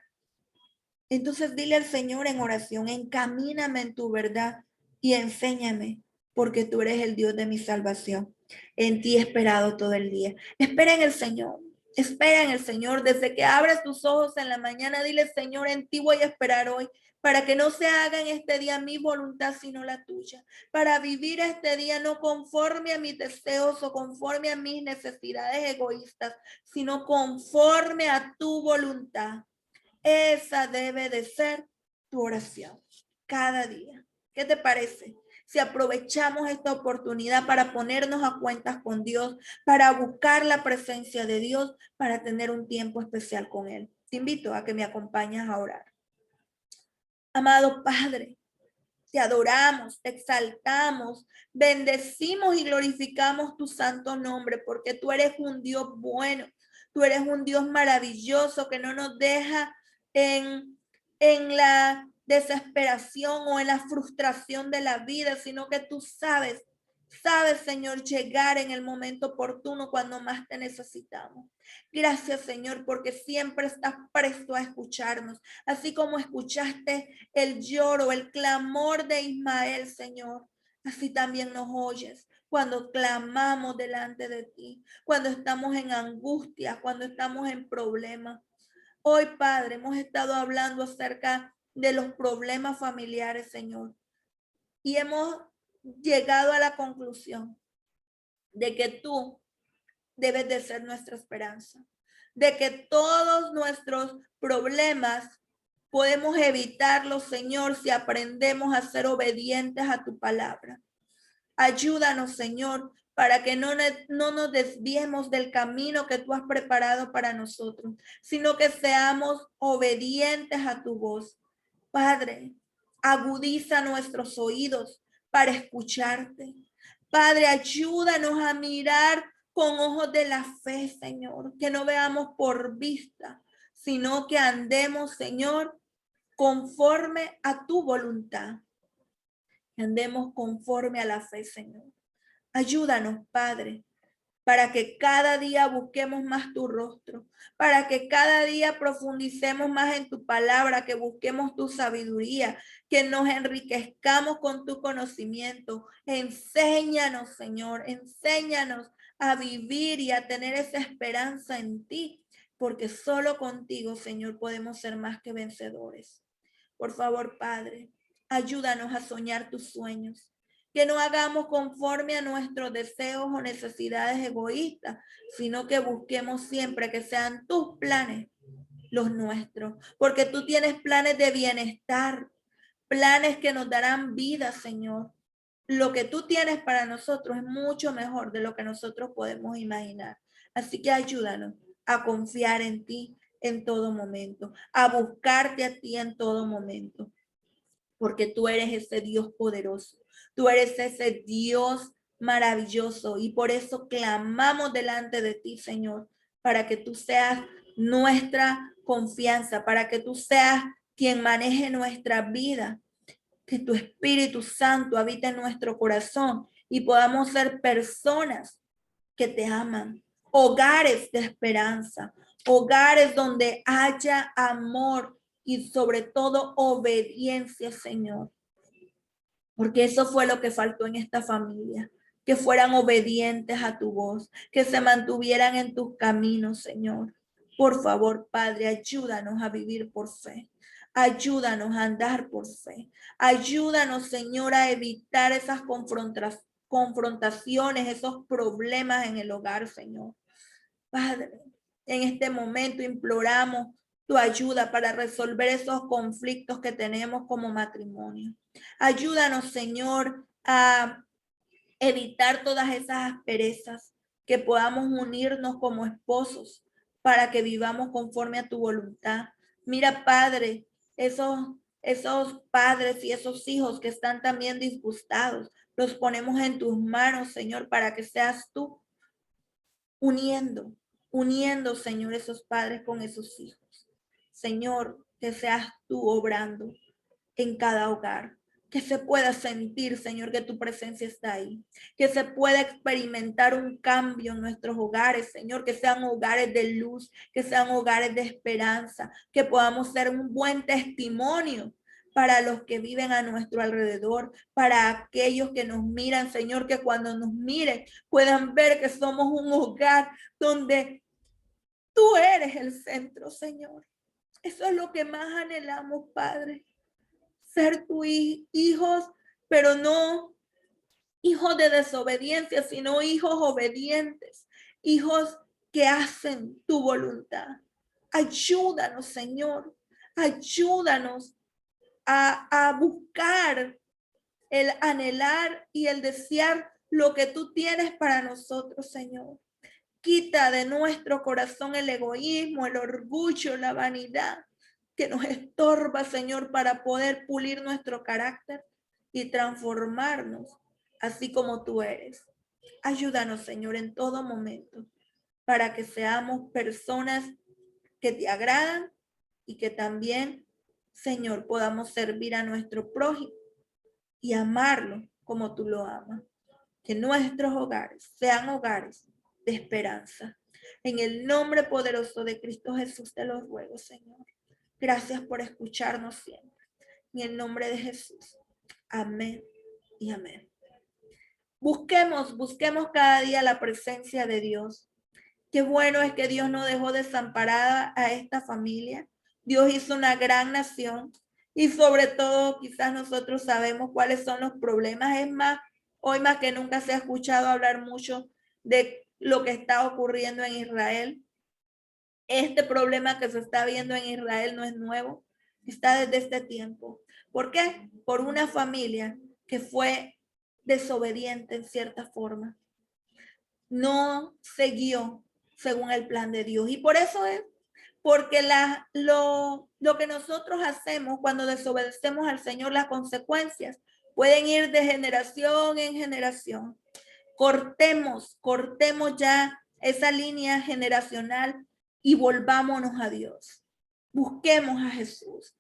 Entonces dile al Señor en oración, encamíname en tu verdad y enséñame, porque tú eres el Dios de mi salvación. En ti he esperado todo el día. Espera en el Señor. Espera en el Señor. Desde que abres tus ojos en la mañana, dile, Señor, en ti voy a esperar hoy, para que no se haga en este día mi voluntad, sino la tuya. Para vivir este día no conforme a mis deseos o conforme a mis necesidades egoístas, sino conforme a tu voluntad. Esa debe de ser tu oración cada día. ¿Qué te parece? Si aprovechamos esta oportunidad para ponernos a cuentas con Dios, para buscar la presencia de Dios, para tener un tiempo especial con Él. Te invito a que me acompañes a orar. Amado Padre, te adoramos, te exaltamos, bendecimos y glorificamos tu santo nombre, porque tú eres un Dios bueno, tú eres un Dios maravilloso que no nos deja en la desesperación o en la frustración de la vida, sino que tú sabes, Señor, llegar en el momento oportuno cuando más te necesitamos. Gracias, Señor, porque siempre estás presto a escucharnos, así como escuchaste el lloro, el clamor de Ismael, Señor. Así también nos oyes cuando clamamos delante de ti, cuando estamos en angustia, cuando estamos en problemas. Hoy, Padre, hemos estado hablando acerca de los problemas familiares, Señor, y hemos llegado a la conclusión de que tú debes de ser nuestra esperanza, de que todos nuestros problemas podemos evitarlos, Señor, si aprendemos a ser obedientes a tu palabra. Ayúdanos, Señor, para que no nos desviemos del camino que tú has preparado para nosotros, sino que seamos obedientes a tu voz. Padre, agudiza nuestros oídos para escucharte. Padre, ayúdanos a mirar con ojos de la fe, Señor, que no veamos por vista, sino que andemos, Señor, conforme a tu voluntad. Andemos conforme a la fe, Señor. Ayúdanos, Padre, para que cada día busquemos más tu rostro, para que cada día profundicemos más en tu palabra, que busquemos tu sabiduría, que nos enriquezcamos con tu conocimiento. Enséñanos, Señor, enséñanos a vivir y a tener esa esperanza en ti, porque solo contigo, Señor, podemos ser más que vencedores. Por favor, Padre, ayúdanos a soñar tus sueños, que no hagamos conforme a nuestros deseos o necesidades egoístas, sino que busquemos siempre que sean tus planes los nuestros, porque tú tienes planes de bienestar, planes que nos darán vida, Señor. Lo que tú tienes para nosotros es mucho mejor de lo que nosotros podemos imaginar. Así que ayúdanos a confiar en ti en todo momento, a buscarte a ti en todo momento, porque tú eres ese Dios poderoso, tú eres ese Dios maravilloso y por eso clamamos delante de ti, Señor, para que tú seas nuestra confianza, para que tú seas quien maneje nuestra vida, que tu Espíritu Santo habite en nuestro corazón y podamos ser personas que te aman, hogares de esperanza, hogares donde haya amor y sobre todo obediencia, Señor. Porque eso fue lo que faltó en esta familia, que fueran obedientes a tu voz, que se mantuvieran en tus caminos, Señor. Por favor, Padre, ayúdanos a vivir por fe. Ayúdanos a andar por fe. Ayúdanos, Señor, a evitar esas confrontaciones, esos problemas en el hogar, Señor. Padre, en este momento imploramos tu ayuda para resolver esos conflictos que tenemos como matrimonio. Ayúdanos, Señor, a evitar todas esas asperezas, que podamos unirnos como esposos para que vivamos conforme a tu voluntad. Mira, Padre, esos padres y esos hijos que están también disgustados, los ponemos en tus manos, Señor, para que seas tú uniendo, Señor, esos padres con esos hijos. Señor, que seas tú obrando en cada hogar, que se pueda sentir, Señor, que tu presencia está ahí, que se pueda experimentar un cambio en nuestros hogares, Señor, que sean hogares de luz, que sean hogares de esperanza, que podamos ser un buen testimonio para los que viven a nuestro alrededor, para aquellos que nos miran, Señor, que cuando nos miren puedan ver que somos un hogar donde Tú eres el centro, Señor. Eso es lo que más anhelamos, Padre. Ser tus hijos, pero no hijos de desobediencia, sino hijos obedientes, hijos que hacen tu voluntad. Ayúdanos, Señor. Ayúdanos a buscar el anhelar y el desear lo que tú tienes para nosotros, Señor. Quita de nuestro corazón el egoísmo, el orgullo, la vanidad que nos estorba, Señor, para poder pulir nuestro carácter y transformarnos así como tú eres. Ayúdanos, Señor, en todo momento para que seamos personas que te agradan y que también, Señor, podamos servir a nuestro prójimo y amarlo como tú lo amas. Que nuestros hogares sean hogares de esperanza. En el nombre poderoso de Cristo Jesús te lo ruego, Señor. Gracias por escucharnos siempre. En el nombre de Jesús. Amén y amén. Busquemos cada día la presencia de Dios. Qué bueno es que Dios no dejó desamparada a esta familia. Dios hizo una gran nación y sobre todo quizás nosotros sabemos cuáles son los problemas. Es más, hoy más que nunca se ha escuchado hablar mucho de lo que está ocurriendo en Israel. Este problema que se está viendo en Israel no es nuevo, está desde este tiempo. ¿Por qué? Por una familia que fue desobediente en cierta forma. No siguió según el plan de Dios. Y por eso es, porque lo que nosotros hacemos cuando desobedecemos al Señor, las consecuencias pueden ir de generación en generación. Cortemos ya esa línea generacional y volvámonos a Dios. Busquemos a Jesús.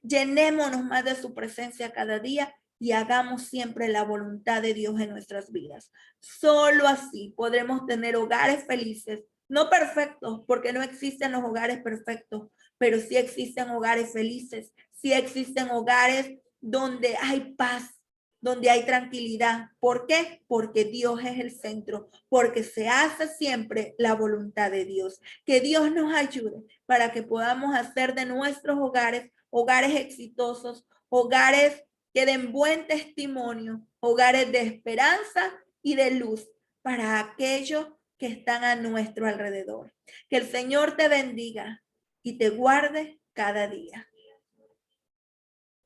Llenémonos más de su presencia cada día y hagamos siempre la voluntad de Dios en nuestras vidas. Solo así podremos tener hogares felices, no perfectos, porque no existen los hogares perfectos, pero sí existen hogares felices, sí existen hogares donde hay paz, donde hay tranquilidad. ¿Por qué? Porque Dios es el centro, porque se hace siempre la voluntad de Dios. Que Dios nos ayude para que podamos hacer de nuestros hogares hogares exitosos, hogares que den buen testimonio, hogares de esperanza y de luz para aquellos que están a nuestro alrededor. Que el Señor te bendiga y te guarde cada día.